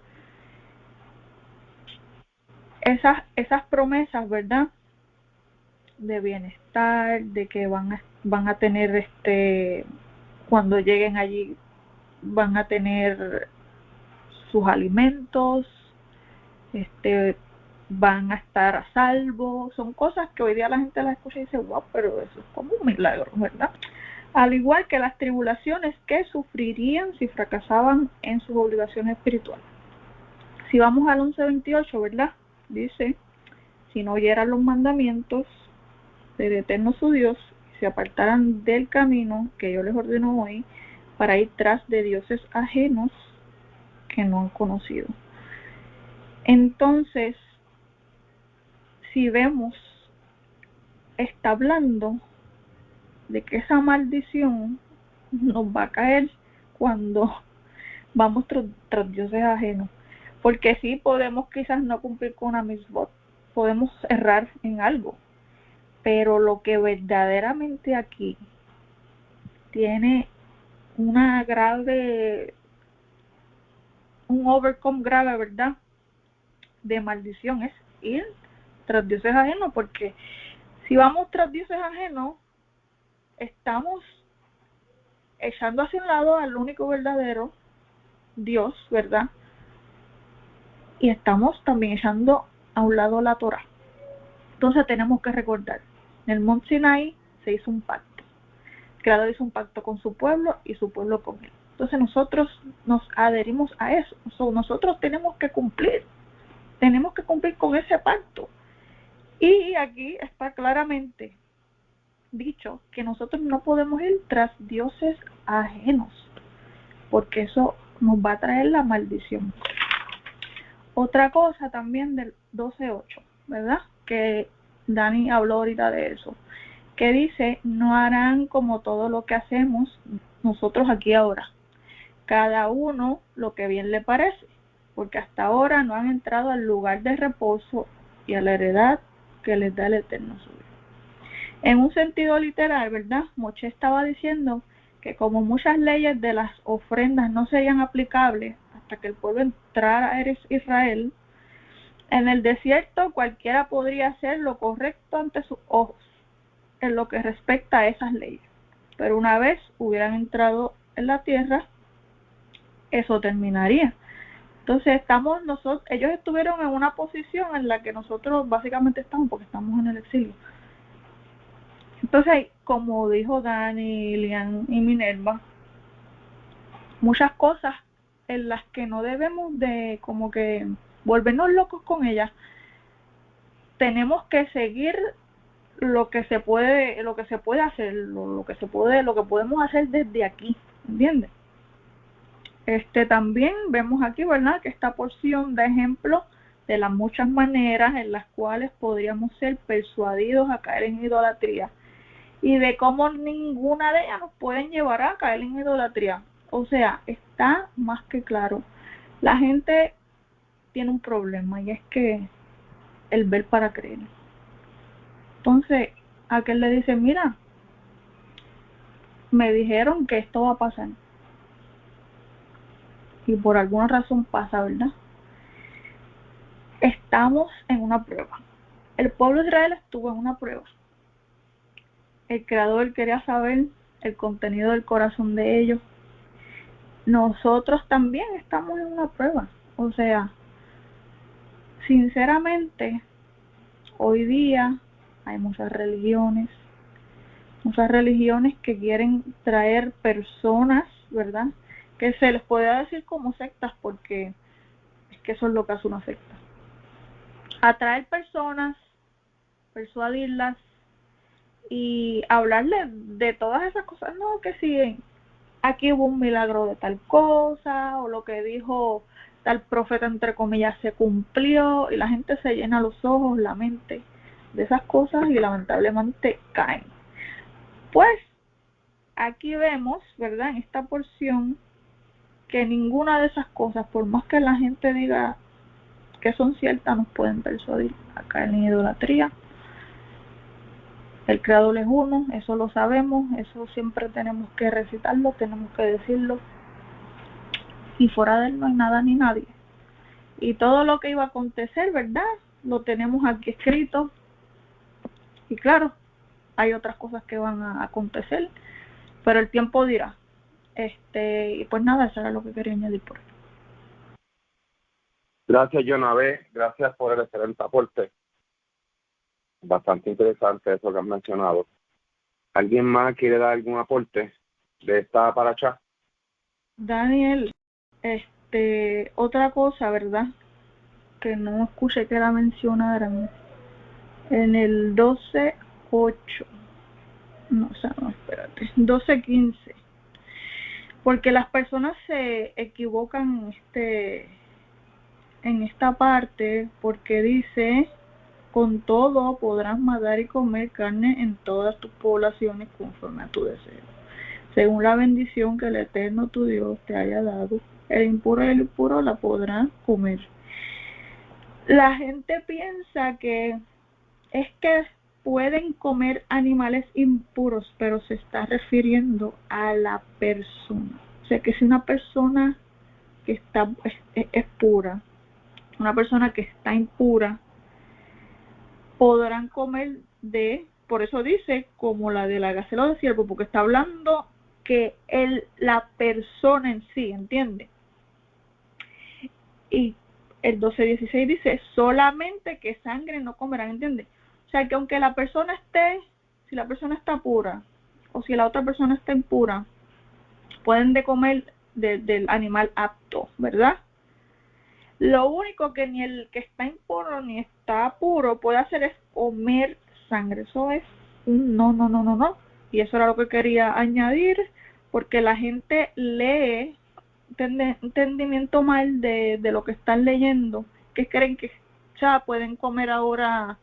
esas promesas, ¿verdad?, de bienestar, de que van a tener cuando lleguen allí van a tener sus alimentos, van a estar a salvo, son cosas que hoy día la gente las escucha y dice, wow, pero eso es como un milagro, ¿verdad? Al igual que las tribulaciones que sufrirían si fracasaban en sus obligaciones espirituales. Si vamos al 11:28, ¿verdad? Dice, si no oyeran los mandamientos del Eterno su Dios, y se apartaran del camino que yo les ordeno hoy, para ir tras de dioses ajenos que no han conocido. Entonces, si vemos, está hablando de que esa maldición nos va a caer cuando vamos tras dioses ajenos. Porque sí podemos quizás no cumplir con una mitzvot, podemos errar en algo, pero lo que verdaderamente aquí tiene un overcome grave, ¿verdad?, de maldición, es ir tras dioses ajenos, porque si vamos tras dioses ajenos, estamos echando hacia un lado al único verdadero Dios, ¿verdad? y estamos también echando a un lado la Torá. Entonces tenemos que recordar, en el Monte Sinaí se hizo un pacto. El Creador hizo un pacto con su pueblo y su pueblo con él. Entonces nosotros nos adherimos a eso. Nosotros tenemos que cumplir con ese pacto. Y aquí está claramente dicho que nosotros no podemos ir tras dioses ajenos, porque eso nos va a traer la maldición. Otra cosa también del 12:8, ¿verdad? Que Dani habló ahorita de eso, que dice, no harán como todo lo que hacemos nosotros aquí ahora, cada uno lo que bien le parece, porque hasta ahora no han entrado al lugar de reposo y a la heredad que les da el Eterno su Dios. En un sentido literal, ¿verdad? Moshe estaba diciendo que como muchas leyes de las ofrendas no serían aplicables hasta que el pueblo entrara a Israel, en el desierto cualquiera podría hacer lo correcto ante sus ojos en lo que respecta a esas leyes. Pero una vez hubieran entrado en la tierra, eso terminaría. Entonces ellos estuvieron en una posición en la que nosotros básicamente estamos, porque estamos en el exilio. Entonces, como dijo Dani, Lian y Minerva, muchas cosas en las que no debemos de como que volvernos locos con ellas. Tenemos que seguir lo que se puede hacer, lo que podemos hacer desde aquí, ¿entiendes? También vemos aquí, ¿verdad?, que esta porción da ejemplo de las muchas maneras en las cuales podríamos ser persuadidos a caer en idolatría y de cómo ninguna de ellas nos pueden llevar a caer en idolatría. O sea, está más que claro. La gente tiene un problema y es que el ver para creer. Entonces, aquel le dice, mira, me dijeron que esto va a pasar. Y por alguna razón pasa, ¿verdad? Estamos en una prueba. El pueblo de Israel estuvo en una prueba. El Creador quería saber el contenido del corazón de ellos. Nosotros también estamos en una prueba. O sea, sinceramente, hoy día hay muchas religiones que quieren traer personas, ¿verdad?, que se les puede decir como sectas, porque es que eso es lo que hace una secta. Atraer personas, persuadirlas y hablarles de todas esas cosas. No, que si aquí hubo un milagro de tal cosa, o lo que dijo tal profeta entre comillas se cumplió, y la gente se llena los ojos, la mente de esas cosas y lamentablemente caen. Pues aquí vemos, ¿verdad?, en esta porción, que ninguna de esas cosas, por más que la gente diga que son ciertas, nos pueden persuadir a caer en idolatría. El Creador es uno, eso lo sabemos, eso siempre tenemos que recitarlo, tenemos que decirlo, y fuera de él no hay nada ni nadie. Y todo lo que iba a acontecer, ¿verdad?, lo tenemos aquí escrito, y claro, hay otras cosas que van a acontecer, pero el tiempo dirá. Y pues nada, eso era lo que quería añadir por ahí. Gracias, Jonavé. Gracias por el excelente aporte. Bastante interesante eso que has mencionado. ¿Alguien más quiere dar algún aporte de esta paracha? Daniel, otra cosa, ¿verdad?, que no escuché que la mencionaran. En el 12:8. No, o sea, no, espérate. 12:15. Porque las personas se equivocan en esta parte, porque dice, con todo podrás matar y comer carne en todas tus poblaciones conforme a tu deseo, según la bendición que el Eterno tu Dios te haya dado. El impuro y el impuro la podrán comer. La gente piensa que es que pueden comer animales impuros, pero se está refiriendo a la persona. O sea, que si una persona que es pura, una persona que está impura, podrán comer por eso dice, como la de la gacela de ciervo, porque está hablando que la persona en sí, ¿entiende? Y el 12:16 dice, solamente que sangre no comerán, ¿entiendes? O sea, que aunque la persona si la persona está pura, o si la otra persona está impura, pueden de comer del animal apto, ¿verdad? Lo único que ni el que está impuro ni está puro puede hacer es comer sangre. Eso es un no. Y eso era lo que quería añadir, porque la gente lee entendimiento mal de lo que están leyendo, que creen que ya pueden comer ahora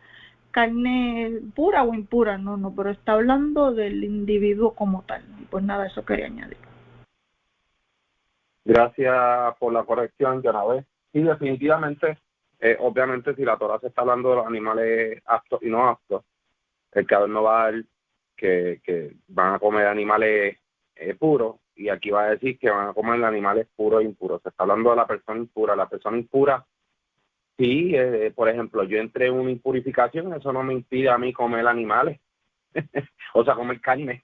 carne pura o impura. No, pero está hablando del individuo como tal. Pues nada, eso quería añadir. Gracias por la corrección, Jonabé. Y definitivamente, obviamente, si la Torah se está hablando de los animales aptos y no aptos, el Creador no va a dar que van a comer animales puros, y aquí va a decir que van a comer animales puros e impuros. Se está hablando de la persona impura. La persona impura, sí, por ejemplo, yo entré en una impurificación, eso no me impide a mí comer animales, o sea, comer carne.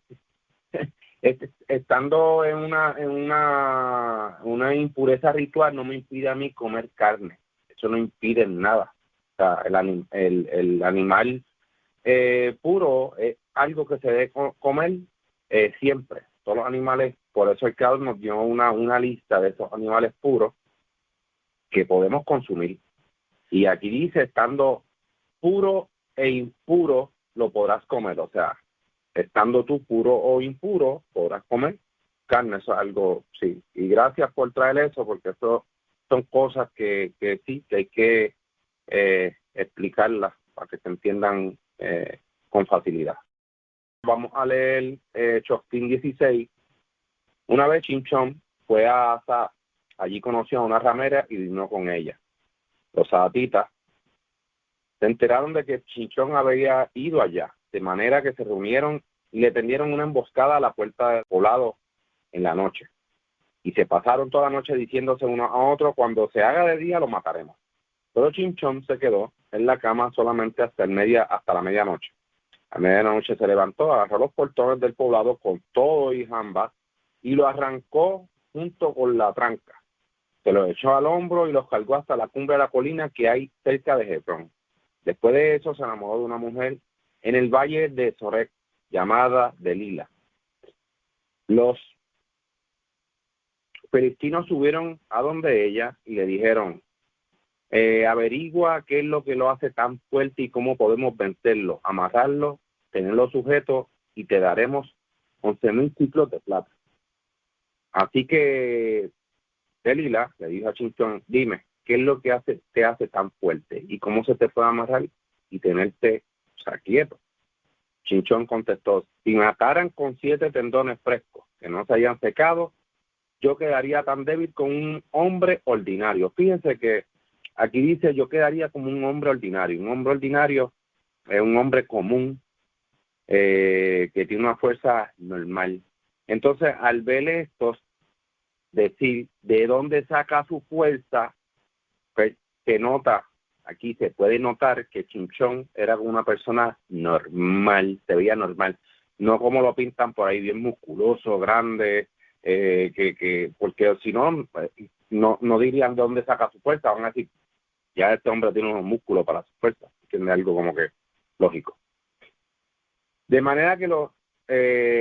Estando en una impureza ritual no me impide a mí comer carne. Eso no impide nada. O sea, el animal puro es algo que se debe comer siempre. Todos los animales, por eso el Creador nos dio una lista de esos animales puros que podemos consumir. Y aquí dice, estando puro e impuro, lo podrás comer. O sea, estando tú puro o impuro, podrás comer carne. Eso es algo, sí. Y gracias por traer eso, porque eso son cosas que sí, que hay que explicarlas para que se entiendan con facilidad. Vamos a leer Shoftim 16. Una vez Chinchón fue a Asa, allí conoció a una ramera y vino con ella. Los saatitas se enteraron de que Chinchón había ido allá, de manera que se reunieron y le tendieron una emboscada a la puerta del poblado en la noche. Y se pasaron toda la noche diciéndose uno a otro, cuando se haga de día lo mataremos. Pero Chinchón se quedó en la cama solamente hasta la medianoche. A medianoche se levantó, agarró los portones del poblado con todo y jamba y lo arrancó junto con la tranca. Se lo echó al hombro y los cargó hasta la cumbre de la colina que hay cerca de Hebrón. Después de eso se enamoró de una mujer en el valle de Sorek, llamada Delila. Los filistinos subieron a donde ella y le dijeron, averigua qué es lo que lo hace tan fuerte y cómo podemos vencerlo, amarrarlo, tenerlo sujeto y te daremos 11,000 ciclos de plata. Así que Delila le dijo a Chinchón, dime, ¿qué es lo que te hace tan fuerte y cómo se te puede amarrar y tenerte, quieto? Chinchón contestó, si me ataran con 7 tendones frescos que no se hayan secado, yo quedaría tan débil como un hombre ordinario. Fíjense que aquí dice, yo quedaría como un hombre ordinario. Un hombre ordinario es un hombre común que tiene una fuerza normal. Entonces, al ver estos decir de dónde saca su fuerza, pues se nota, aquí se puede notar que Chinchón era una persona normal, se veía normal, no como lo pintan por ahí, bien musculoso, grande, porque si no, no dirían de dónde saca su fuerza, van a decir, ya este hombre tiene unos músculos para su fuerza, que es algo como que lógico. De manera que los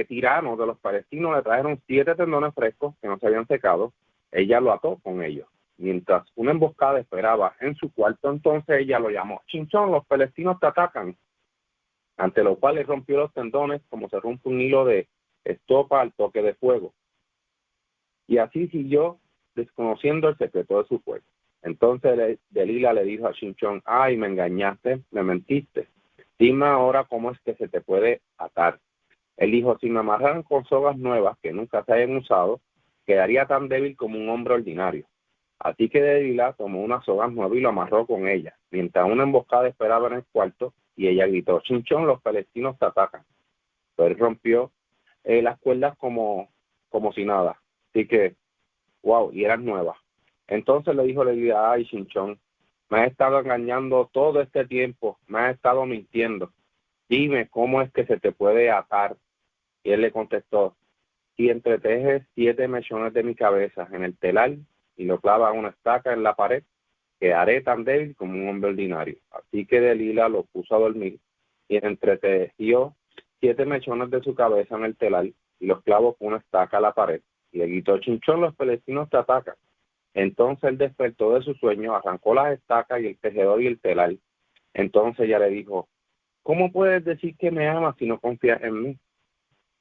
tiranos de los palestinos le trajeron 7 tendones frescos que no se habían secado, ella lo ató con ellos. Mientras una emboscada esperaba en su cuarto, entonces ella lo llamó, Chinchón, los palestinos te atacan. Ante lo cual le rompió los tendones como se rompe un hilo de estopa al toque de fuego. Y así siguió desconociendo el secreto de su fuerza. Entonces Delila le dijo a Chinchón, ay, me engañaste, me mentiste. Dime ahora cómo es que se te puede atar. Él dijo, si me amarraran con sogas nuevas que nunca se hayan usado, quedaría tan débil como un hombre ordinario. Así que Delila tomó unas sogas nuevas y lo amarró con ella, mientras una emboscada esperaba en el cuarto, y ella gritó, Chinchón, los palestinos te atacan. Pero él rompió las cuerdas como si nada. Así que, wow, y eran nuevas. Entonces le dijo Delila, ay, Chinchón, me has estado engañando todo este tiempo, me has estado mintiendo. Dime cómo es que se te puede atar. Y él le contestó, si entretejes 7 mechones de mi cabeza en el telar y lo clavas a una estaca en la pared, quedaré tan débil como un hombre ordinario. Así que Delila lo puso a dormir y entretejió 7 mechones de su cabeza en el telar y los clavó con una estaca a la pared. Y le gritó: Chinchón, los filistinos te atacan. Entonces él despertó de su sueño, arrancó las estacas y el tejedor y el telar. Entonces ella le dijo: ¿cómo puedes decir que me amas si no confías en mí?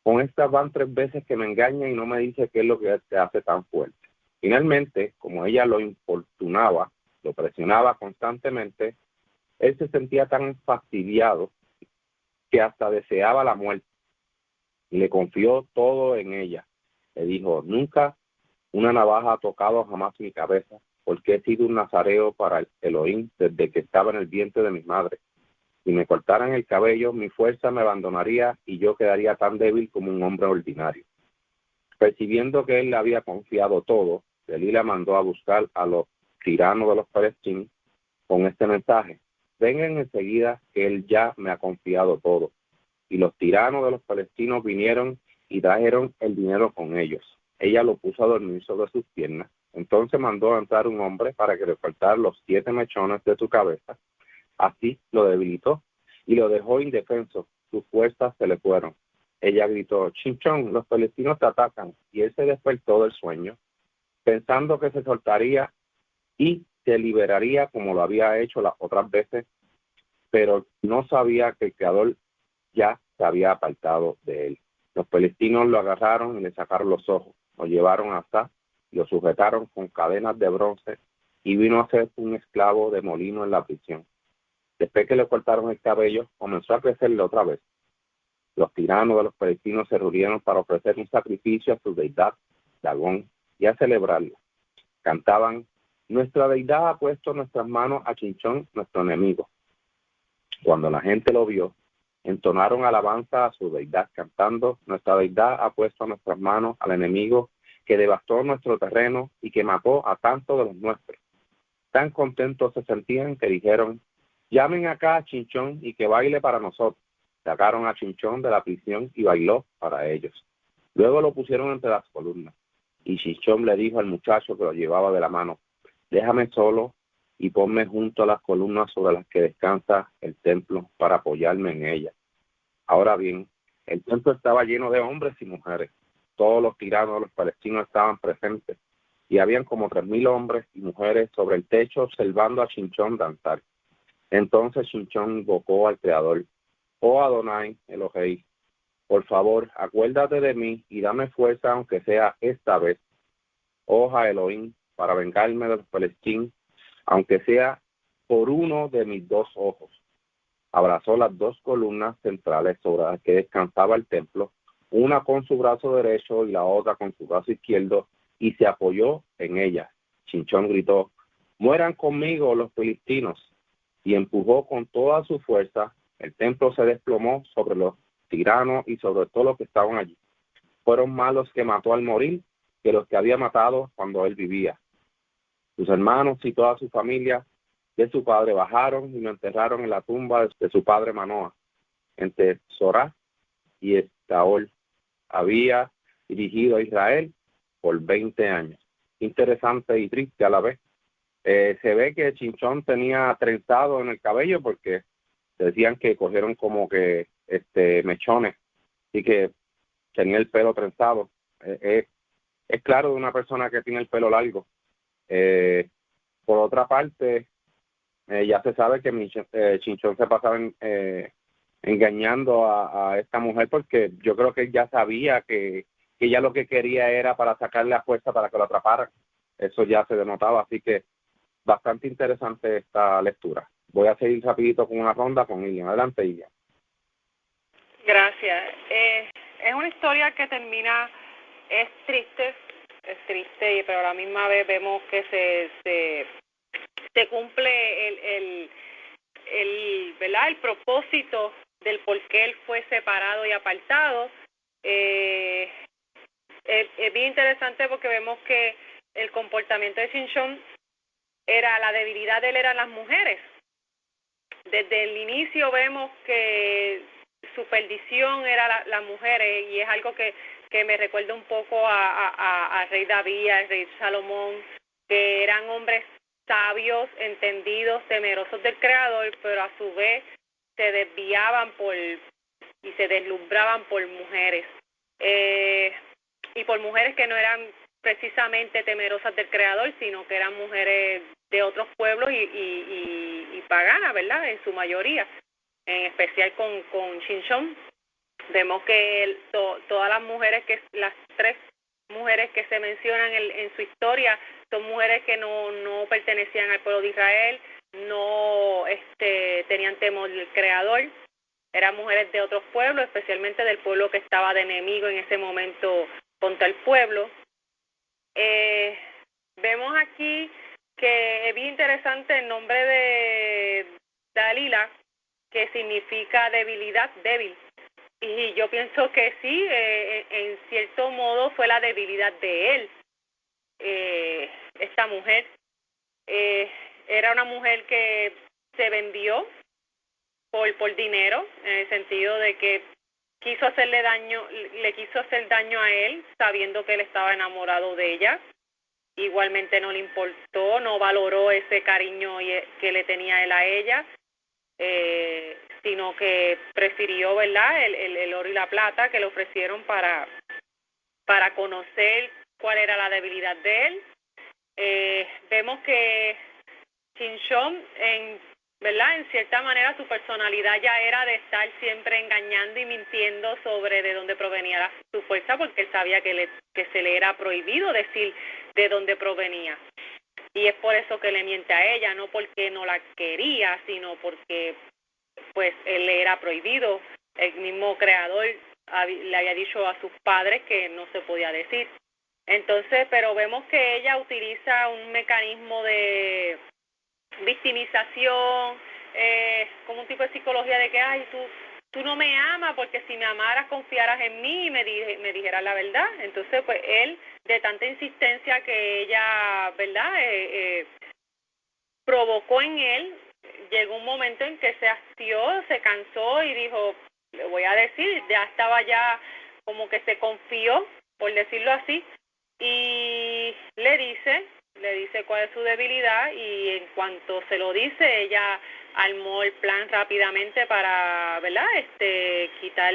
Con estas van 3 veces que me engaña y no me dice qué es lo que te hace tan fuerte. Finalmente, como ella lo importunaba, lo presionaba constantemente, él se sentía tan fastidiado que hasta deseaba la muerte y le confió todo en ella. Le dijo: nunca una navaja ha tocado jamás mi cabeza, porque he sido un nazareo para el Elohim desde que estaba en el vientre de mi madre. Si me cortaran el cabello, mi fuerza me abandonaría y yo quedaría tan débil como un hombre ordinario. Percibiendo que él le había confiado todo, Delila mandó a buscar a los tiranos de los palestinos con este mensaje: vengan enseguida, que él ya me ha confiado todo. Y los tiranos de los palestinos vinieron y trajeron el dinero con ellos. Ella lo puso a dormir sobre sus piernas. Entonces mandó a entrar un hombre para que le cortara los 7 mechones de su cabeza. Así lo debilitó y lo dejó indefenso. Sus fuerzas se le fueron. Ella gritó: Chinchón, los palestinos te atacan. Y él se despertó del sueño, pensando que se soltaría y se liberaría como lo había hecho las otras veces, pero no sabía que el Creador ya se había apartado de él. Los palestinos lo agarraron y le sacaron los ojos, lo llevaron hasta y lo sujetaron con cadenas de bronce y vino a ser un esclavo de molino en la prisión. Después que le cortaron el cabello, comenzó a crecerle otra vez. Los tiranos de los palestinos se reunieron para ofrecer un sacrificio a su deidad, Dagón, y a celebrarlo. Cantaban: nuestra deidad ha puesto en nuestras manos a Chinchón, nuestro enemigo. Cuando la gente lo vio, entonaron alabanza a su deidad, cantando: nuestra deidad ha puesto en nuestras manos al enemigo que devastó nuestro terreno y que mató a tantos de los nuestros. Tan contentos se sentían que dijeron: llamen acá a Chinchón y que baile para nosotros. Sacaron a Chinchón de la prisión y bailó para ellos. Luego lo pusieron entre las columnas. Y Chinchón le dijo al muchacho que lo llevaba de la mano: déjame solo y ponme junto a las columnas sobre las que descansa el templo para apoyarme en ellas. Ahora bien, el templo estaba lleno de hombres y mujeres. Todos los tiranos de los palestinos estaban presentes y habían como 3,000 hombres y mujeres sobre el techo observando a Chinchón danzar. Entonces Chinchón invocó al Creador: oh Adonai Elohei, por favor, acuérdate de mí y dame fuerza, aunque sea esta vez. Oh Elohim, para vengarme de los palestinos, aunque sea por uno de mis 2 ojos. Abrazó las 2 columnas centrales sobre las que descansaba el templo, una con su brazo derecho y la otra con su brazo izquierdo, y se apoyó en ellas. Chinchón gritó: mueran conmigo los filistinos, y empujó con toda su fuerza. El templo se desplomó sobre los tiranos y sobre todos los que estaban allí. Fueron más los que mató al morir que los que había matado cuando él vivía. Sus hermanos y toda su familia de su padre bajaron y lo enterraron en la tumba de su padre Manoa, entre Zorá y Estaol. Había dirigido a Israel por 20 años. Interesante y triste a la vez. Se ve que Chinchón tenía trenzado en el cabello porque decían que cogieron como que mechones y que tenía el pelo trenzado. Es claro de una persona que tiene el pelo largo. Por otra parte, ya se sabe que Chinchón se pasaba engañando a esta mujer, porque yo creo que él ya sabía que ella lo que quería era para sacarle a fuerza para que lo atraparan. Eso ya se denotaba, así que bastante interesante esta lectura. Voy a seguir rapidito con una ronda con Ilian. Adelante, Ilian. Gracias. Es una historia que termina, es triste, pero a la misma vez vemos que se cumple ¿verdad? El propósito del por qué él fue separado y apartado. Es bien interesante porque vemos que el comportamiento de Chinchón la debilidad de él eran las mujeres. Desde el inicio vemos que su perdición era las mujeres, y es algo que me recuerda un poco a Rey David, al Rey Salomón, que eran hombres sabios, entendidos, temerosos del Creador, pero a su vez se desviaban y se deslumbraban por mujeres. Y por mujeres que no eran precisamente temerosas del Creador, sino que eran mujeres de otros pueblos y paganas, ¿verdad? En su mayoría, en especial con Shinshon. Vemos que todas las 3 mujeres que se mencionan en su historia son mujeres que no pertenecían al pueblo de Israel, no tenían temor del Creador, eran mujeres de otros pueblos, especialmente del pueblo que estaba de enemigo en ese momento contra el pueblo. Vemos aquí que es bien interesante el nombre de Dalila, que significa debilidad, débil. Y yo pienso que sí, en cierto modo fue la debilidad de él. Esta mujer era una mujer que se vendió por dinero, en el sentido de que le quiso hacer daño a él, sabiendo que él estaba enamorado de ella. Igualmente no le importó, no valoró ese cariño que le tenía él a ella, sino que prefirió, ¿verdad?, el oro y la plata que le ofrecieron para conocer cuál era la debilidad de él. Vemos que Shinshon, ¿verdad?, en cierta manera su personalidad ya era de estar siempre engañando y mintiendo sobre de dónde provenía su fuerza, porque él sabía que se le era prohibido decir de dónde provenía. Y es por eso que le miente a ella, no porque no la quería, sino porque pues él le era prohibido. El mismo Creador le había dicho a sus padres que no se podía decir. Entonces, pero vemos que ella utiliza un mecanismo de victimización, como un tipo de psicología de que, ay, tú no me amas, porque si me amaras confiaras en mí y me dijeras la verdad. Entonces, pues él, de tanta insistencia que ella, ¿verdad?, provocó en él, llegó un momento en que se hastió, se cansó y dijo, le voy a decir, ya estaba ya como que se confió, por decirlo así, y le dice cuál es su debilidad, y en cuanto se lo dice, ella armó el plan rápidamente para, ¿verdad?, quitar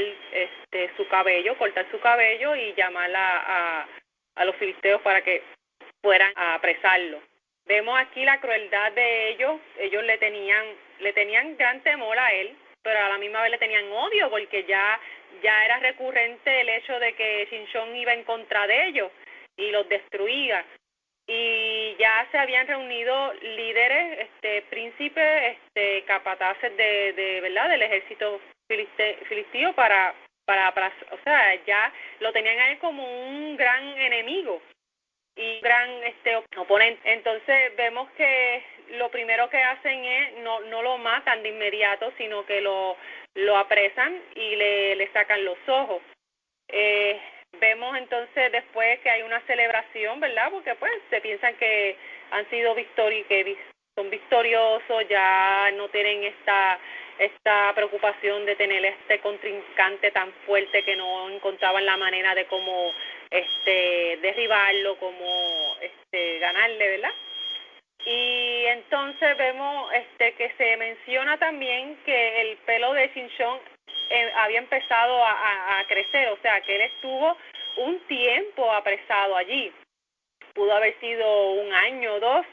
su cabello, cortar su cabello y llamar a los filisteos para que fueran a apresarlo. Vemos aquí la crueldad de ellos le tenían gran temor a él, pero a la misma vez le tenían odio, porque ya era recurrente el hecho de que Shinshon iba en contra de ellos y los destruía. Y ya se habían reunido líderes, príncipes, capataces de ¿verdad?, del ejército filisteo para, o sea, ya lo tenían a él como un gran enemigo y gran oponente. Entonces vemos que lo primero que hacen es no lo matan de inmediato, sino que lo apresan y le sacan los ojos. Vemos entonces después que hay una celebración, ¿verdad?, porque pues se piensan que han sido que son victoriosos, ya no tienen esta preocupación de tener este contrincante tan fuerte que no encontraban la manera de cómo derribarlo, cómo ganarle, ¿verdad? Y entonces vemos que se menciona también que el pelo de Shinshon había empezado a crecer, o sea que él estuvo un tiempo apresado allí. Pudo haber sido 1 año o 2,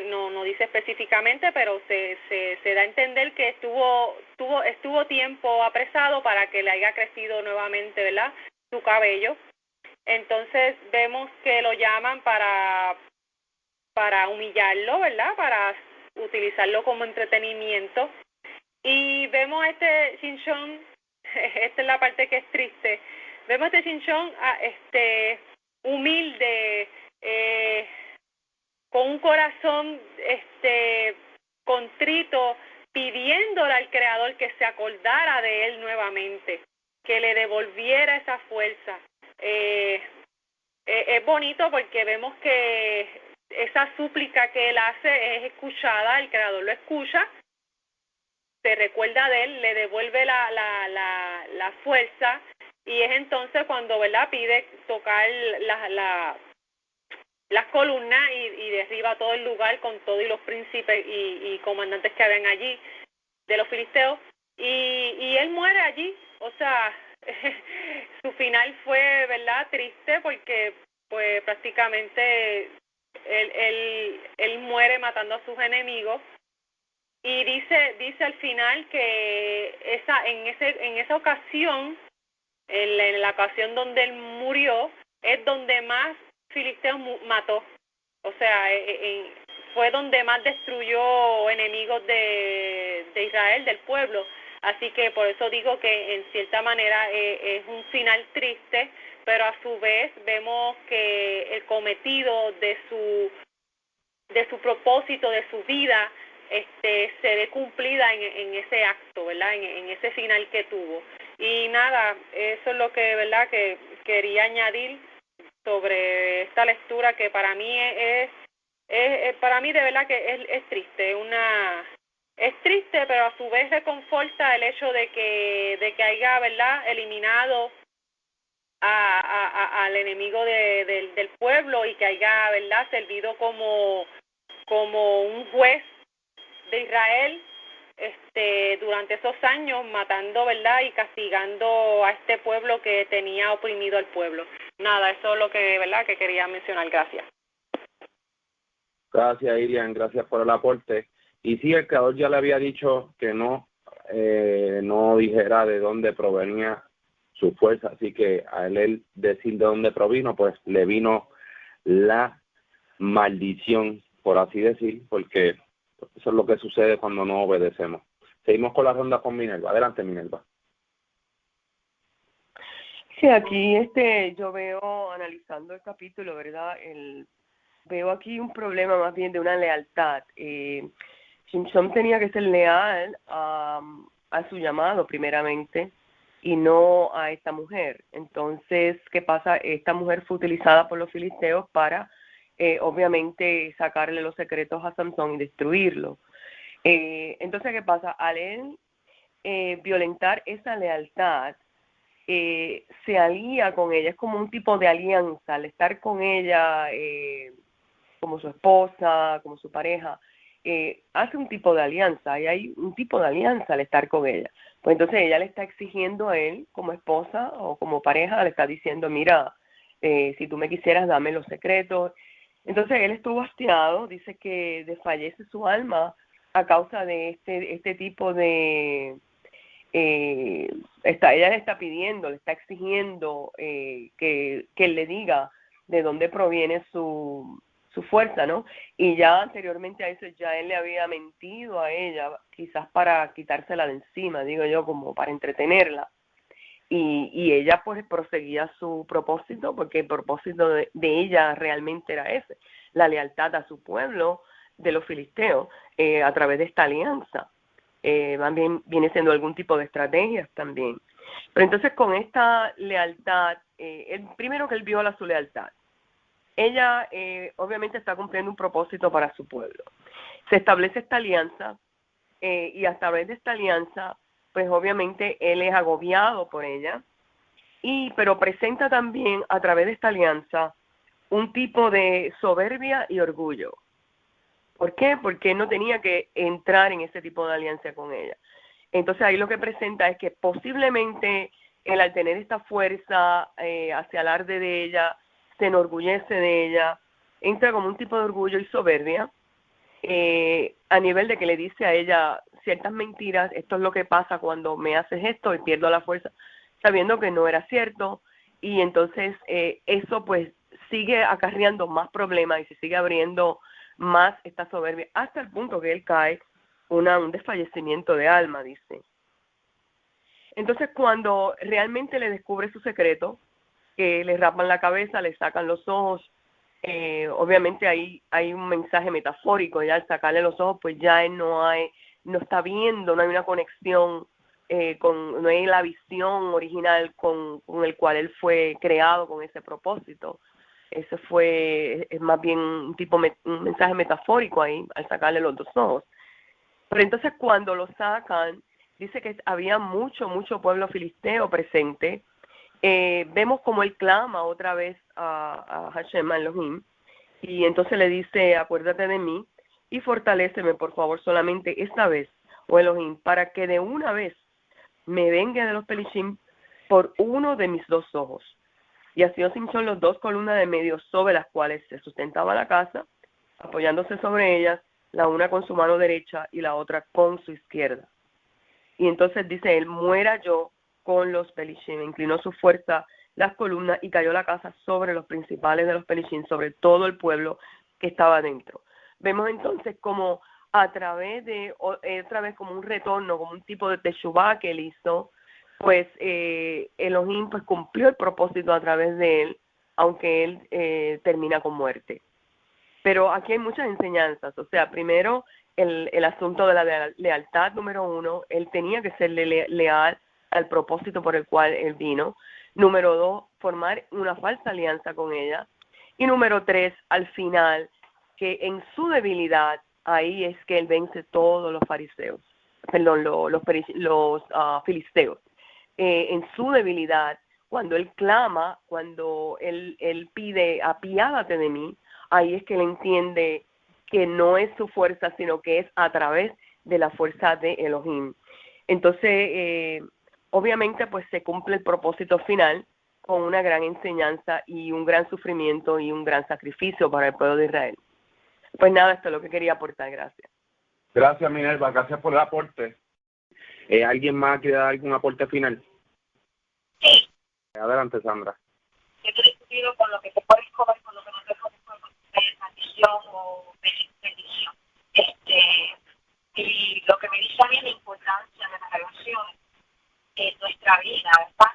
no dice específicamente, pero se da a entender que estuvo tiempo apresado para que le haya crecido nuevamente, ¿verdad?, su cabello. Entonces vemos que lo llaman para humillarlo, ¿verdad?, para utilizarlo como entretenimiento. Y vemos a Shinshon, esta es la parte que es triste, vemos a Shinshon humilde, con un corazón contrito, pidiéndole al Creador que se acordara de él nuevamente, que le devolviera esa fuerza. Es bonito porque vemos que esa súplica que él hace es escuchada, el Creador lo escucha, se recuerda de él, le devuelve la fuerza, y es entonces cuando, ¿verdad?, pide tocar las columnas y derriba todo el lugar con todo y los príncipes y comandantes que habían allí de los filisteos y él muere allí. O sea, su final fue, ¿verdad?, triste porque pues prácticamente él muere matando a sus enemigos. Y dice al final que en esa ocasión, en la ocasión donde él murió, es donde más filisteos mató. O sea, fue donde más destruyó enemigos de Israel, del pueblo. Así que por eso digo que en cierta manera es un final triste, pero a su vez vemos que el cometido de su propósito, de su vida, se ve cumplida en ese acto, ¿verdad? En ese final que tuvo. Y nada, eso es lo que, ¿verdad?, que quería añadir sobre esta lectura, que para mí para mí de verdad que es triste, es triste, pero a su vez reconforta el hecho de que haya, ¿verdad?, eliminado al enemigo del pueblo y que haya, ¿verdad?, servido como un juez de Israel durante esos años, matando, ¿verdad?, y castigando a este pueblo que tenía oprimido al pueblo. Nada, eso es lo que, ¿verdad?, que quería mencionar. Gracias. Gracias, Irian, gracias por el aporte. Y sí, el creador ya le había dicho que no dijera de dónde provenía su fuerza, así que a él decir de dónde provino, pues le vino la maldición, por así decir, porque eso es lo que sucede cuando no obedecemos. Seguimos con la ronda con Minerva. Adelante, Minerva. Sí, aquí yo veo, analizando el capítulo, ¿verdad?, veo aquí un problema más bien de una lealtad. Simson tenía que ser leal a su llamado primeramente y no a esta mujer. Entonces, ¿qué pasa? Esta mujer fue utilizada por los filisteos para, obviamente, sacarle los secretos a Samson y destruirlo. Entonces, ¿qué pasa? Al él violentar esa lealtad, se alía con ella, es como un tipo de alianza, al estar con ella como su esposa, como su pareja, hace un tipo de alianza, y hay un tipo de alianza al estar con ella. Pues entonces ella le está exigiendo a él, como esposa o como pareja, le está diciendo, mira, si tú me quisieras, dame los secretos. Entonces él estuvo hastiado, dice que desfallece su alma a causa de este tipo de... ella le está pidiendo, le está exigiendo que él le diga de dónde proviene su fuerza, ¿no? Y ya anteriormente a eso ya él le había mentido a ella, quizás para quitársela de encima, digo yo, como para entretenerla. Y ella pues proseguía su propósito, porque el propósito de ella realmente era ese, la lealtad a su pueblo de los filisteos a través de esta alianza. También viene siendo algún tipo de estrategias también. Pero entonces con esta lealtad, primero que él viola su lealtad. Ella obviamente está cumpliendo un propósito para su pueblo. Se establece esta alianza y a través de esta alianza, pues obviamente él es agobiado por ella, pero presenta también a través de esta alianza un tipo de soberbia y orgullo. ¿Por qué? Porque él no tenía que entrar en ese tipo de alianza con ella. Entonces ahí lo que presenta es que posiblemente él, al tener esta fuerza hacia alarde de ella, se enorgullece de ella, entra como un tipo de orgullo y soberbia, a nivel de que le dice a ella ciertas mentiras, esto es lo que pasa cuando me haces esto y pierdo la fuerza, sabiendo que no era cierto, y entonces eso pues sigue acarreando más problemas y se sigue abriendo más esta soberbia, hasta el punto que él cae un desfallecimiento de alma, dice. Entonces cuando realmente le descubre su secreto, que le rapan la cabeza, le sacan los ojos, obviamente ahí hay un mensaje metafórico, ya al sacarle los ojos pues ya él no está viendo, no hay una conexión, no hay la visión original con el cual él fue creado con ese propósito. Ese es más bien un mensaje metafórico ahí, al sacarle los dos ojos. Pero entonces cuando lo sacan, dice que había mucho pueblo filisteo presente. Vemos como él clama otra vez a Hashem, a Elohim, Y entonces le dice, acuérdate de mí y fortaléceme, por favor, solamente esta vez, oh Elohim, para que de una vez me vengue de los Pelishim por uno de mis 2 ojos. Y asió Simsón los 2 columnas de medio sobre las cuales se sustentaba la casa, apoyándose sobre ellas, la una con su mano derecha y la otra con su izquierda. Y entonces dice él, muera yo con los Pelishim. Inclinó su fuerza las columnas y cayó la casa sobre los principales de los Pelishim, sobre todo el pueblo que estaba dentro. Vemos entonces como a través de, otra vez como un retorno, como un tipo de teshuvá que él hizo, pues Elohim pues cumplió el propósito a través de él, aunque él termina con muerte. Pero aquí hay muchas enseñanzas, o sea, primero el asunto de la lealtad, número 1, él tenía que ser leal al propósito por el cual él vino. Número 2, formar una falsa alianza con ella. Y número 3, al final, que en su debilidad, ahí es que él vence todos los fariseos, perdón, los filisteos. En su debilidad, cuando él clama, cuando él pide, apiádate de mí, ahí es que él entiende que no es su fuerza, sino que es a través de la fuerza de Elohim. Entonces, obviamente, pues se cumple el propósito final con una gran enseñanza y un gran sufrimiento y un gran sacrificio para el pueblo de Israel. Pues nada, esto es lo que quería aportar. Gracias. Gracias, Minerva. Gracias por el aporte. ¿Alguien más quiere dar algún aporte final? Sí. Adelante, Sandra. Estoy discutido con lo que se puede escoger, con lo que no se puede escoger, maldición o bendición. Y lo que me dice a mí la importancia de las relaciones en nuestra vida, ¿verdad?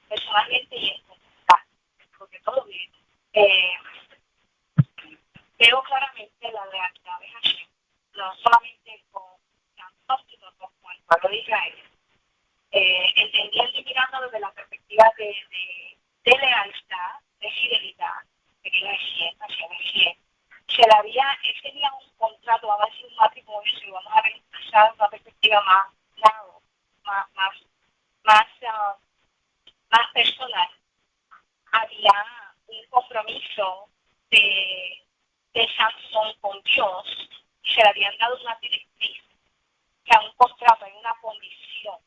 Personalmente y en comunidad, porque todo viene. Veo claramente la lealtad de Hashem, no solamente con Santos, sino con el pueblo de Israel. Entendiendo y mirando desde la perspectiva de lealtad, de fidelidad, de que él tenía un contrato, vamos a decir un matrimonio, si lo vamos a ver quizás una perspectiva más largo, más personal. Había un compromiso de Sansón con Dios y se le habían dado una directriz, que a un contrato hay una condición.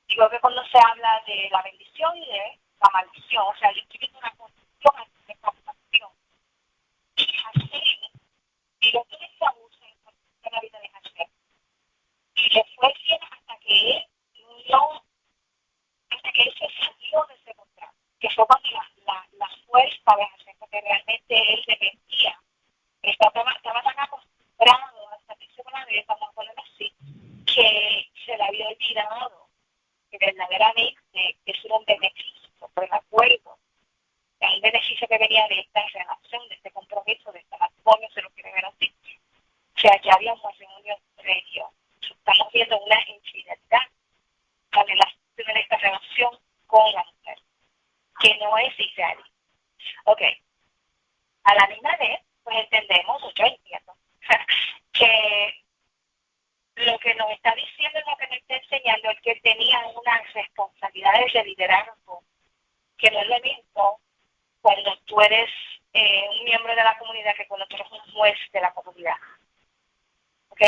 Digo que cuando se habla de la bendición y de la maldición, o sea, yo estoy viendo una condición de captación. Y Hashem, y lo que se abusa en la vida de Hashem. Y le fue fiel hasta que él se salió de ese contrato, que fue cuando la fuerza de Hashem, porque realmente él dependía. Estaba tan acostumbrado hasta que se una vez, vamos a ponerlo así, que se le había olvidado que verdaderamente es un beneficio, por el acuerdo, el beneficio que venía de esta relación, de este compromiso, de este matrimonio, se lo quiere ver así. O sea, ya había un matrimonio previo. Estamos viendo una infidelidad de esta relación con la mujer, que no es israelí. Ok. A la misma vez, pues entendemos, yo entiendo, que lo que nos está diciendo, lo que nos está enseñando es que tenía unas responsabilidades de liderazgo, que no es lo mismo cuando tú eres un miembro de la comunidad que cuando tú eres un juez de la comunidad. Ok,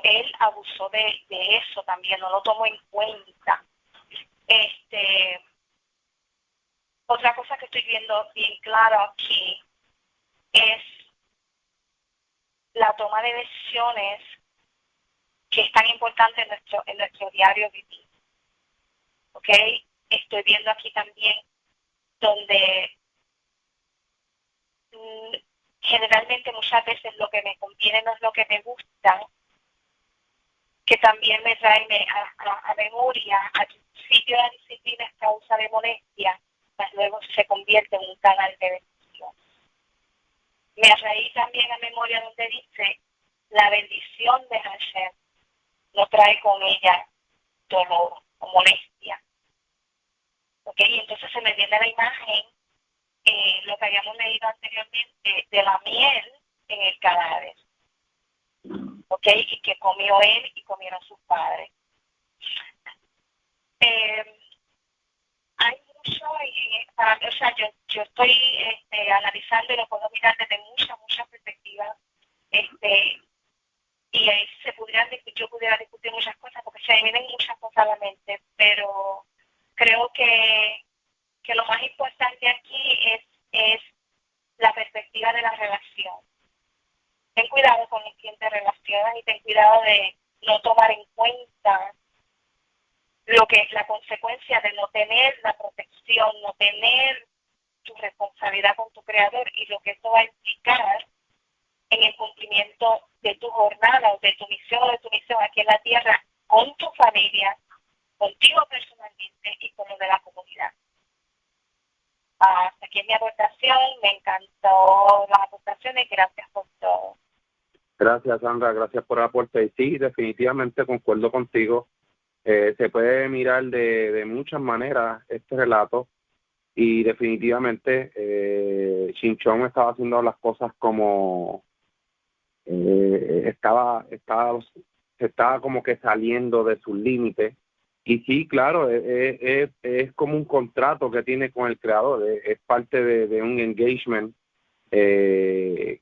él abusó de eso también, no lo tomó en cuenta. Otra cosa que estoy viendo bien claro aquí es la toma de decisiones que es tan importante en nuestro diario vivir. ¿Ok? Estoy viendo aquí también donde generalmente muchas veces lo que me conviene no es lo que me gusta, que también me trae a memoria, al principio de la disciplina es causa de molestia, mas luego se convierte en un canal de bendición. Me atraí también a memoria donde dice, la bendición de Hashem no trae con ella dolor o molestia. ¿Ok? Y entonces se me viene la imagen, lo que habíamos leído anteriormente, de la miel en el cadáver. ¿Ok? Y que comió él y comieron sus padres. Hay mucho y para mí, o sea, yo estoy analizando y lo puedo mirar desde muchas perspectivas. Y ahí yo pudiera discutir muchas cosas porque se me vienen muchas cosas a la mente, pero creo que lo más importante aquí es la perspectiva de la relación. Ten cuidado con quien te relacionas y ten cuidado de no tomar en cuenta lo que es la consecuencia de no tener la protección, no tener tu responsabilidad con tu creador y lo que esto va a implicar en el cumplimiento de tu jornada o de tu misión aquí en la tierra con tu familia, contigo personalmente y con lo de la comunidad. Hasta aquí es mi aportación, me encantó las aportaciones, gracias por todo. Gracias, Sandra, gracias por el aporte. Y sí, definitivamente concuerdo contigo. Se puede mirar de muchas maneras este relato y definitivamente Chinchón estaba haciendo las cosas como se estaba como que saliendo de sus límites. Y sí, claro, es como un contrato que tiene con el creador, es parte de un engagement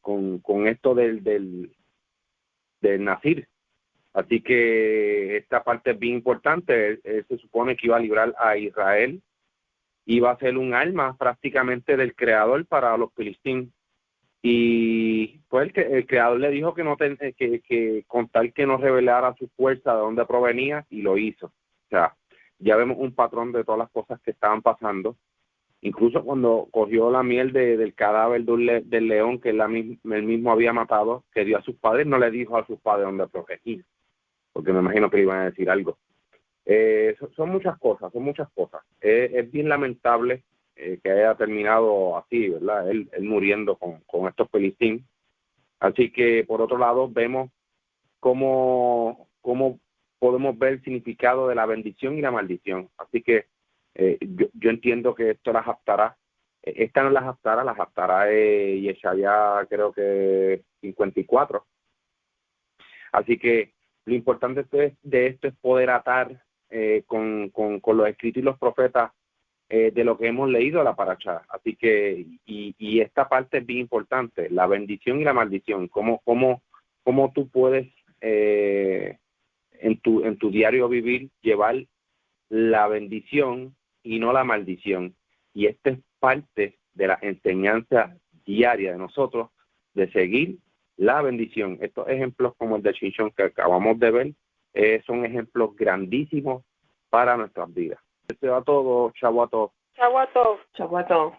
con esto del Nazir. Así que esta parte es bien importante. Él se supone que iba a librar a Israel, iba a ser un arma prácticamente del creador para los filisteos. Y pues el creador le dijo que con tal que no revelara su fuerza de dónde provenía, y lo hizo. O sea, ya vemos un patrón de todas las cosas que estaban pasando. Incluso cuando cogió la miel del cadáver del león que él mismo había matado, que dio a sus padres, no le dijo a sus padres dónde protegía, porque me imagino que le iban a decir algo. Son muchas cosas. Es bien lamentable que haya terminado así, ¿verdad? Él muriendo con estos filisteos. Así que, por otro lado, vemos cómo podemos ver el significado de la bendición y la maldición. Así que yo entiendo que esto las aptará. Esta no las aptará Yesaya, creo que 54. Así que lo importante de esto es poder atar con los escritos y los profetas de lo que hemos leído a la paracha. Así que, y esta parte es bien importante, la bendición y la maldición. Cómo tú puedes en tu diario vivir llevar la bendición y no la maldición. Y esta es parte de la enseñanza diaria de nosotros de seguir la bendición. Estos ejemplos como el de Chinchón que acabamos de ver son ejemplos grandísimos para nuestras vidas. Deseo a todos, chavo a todos. Chau a todos. Chau a todos.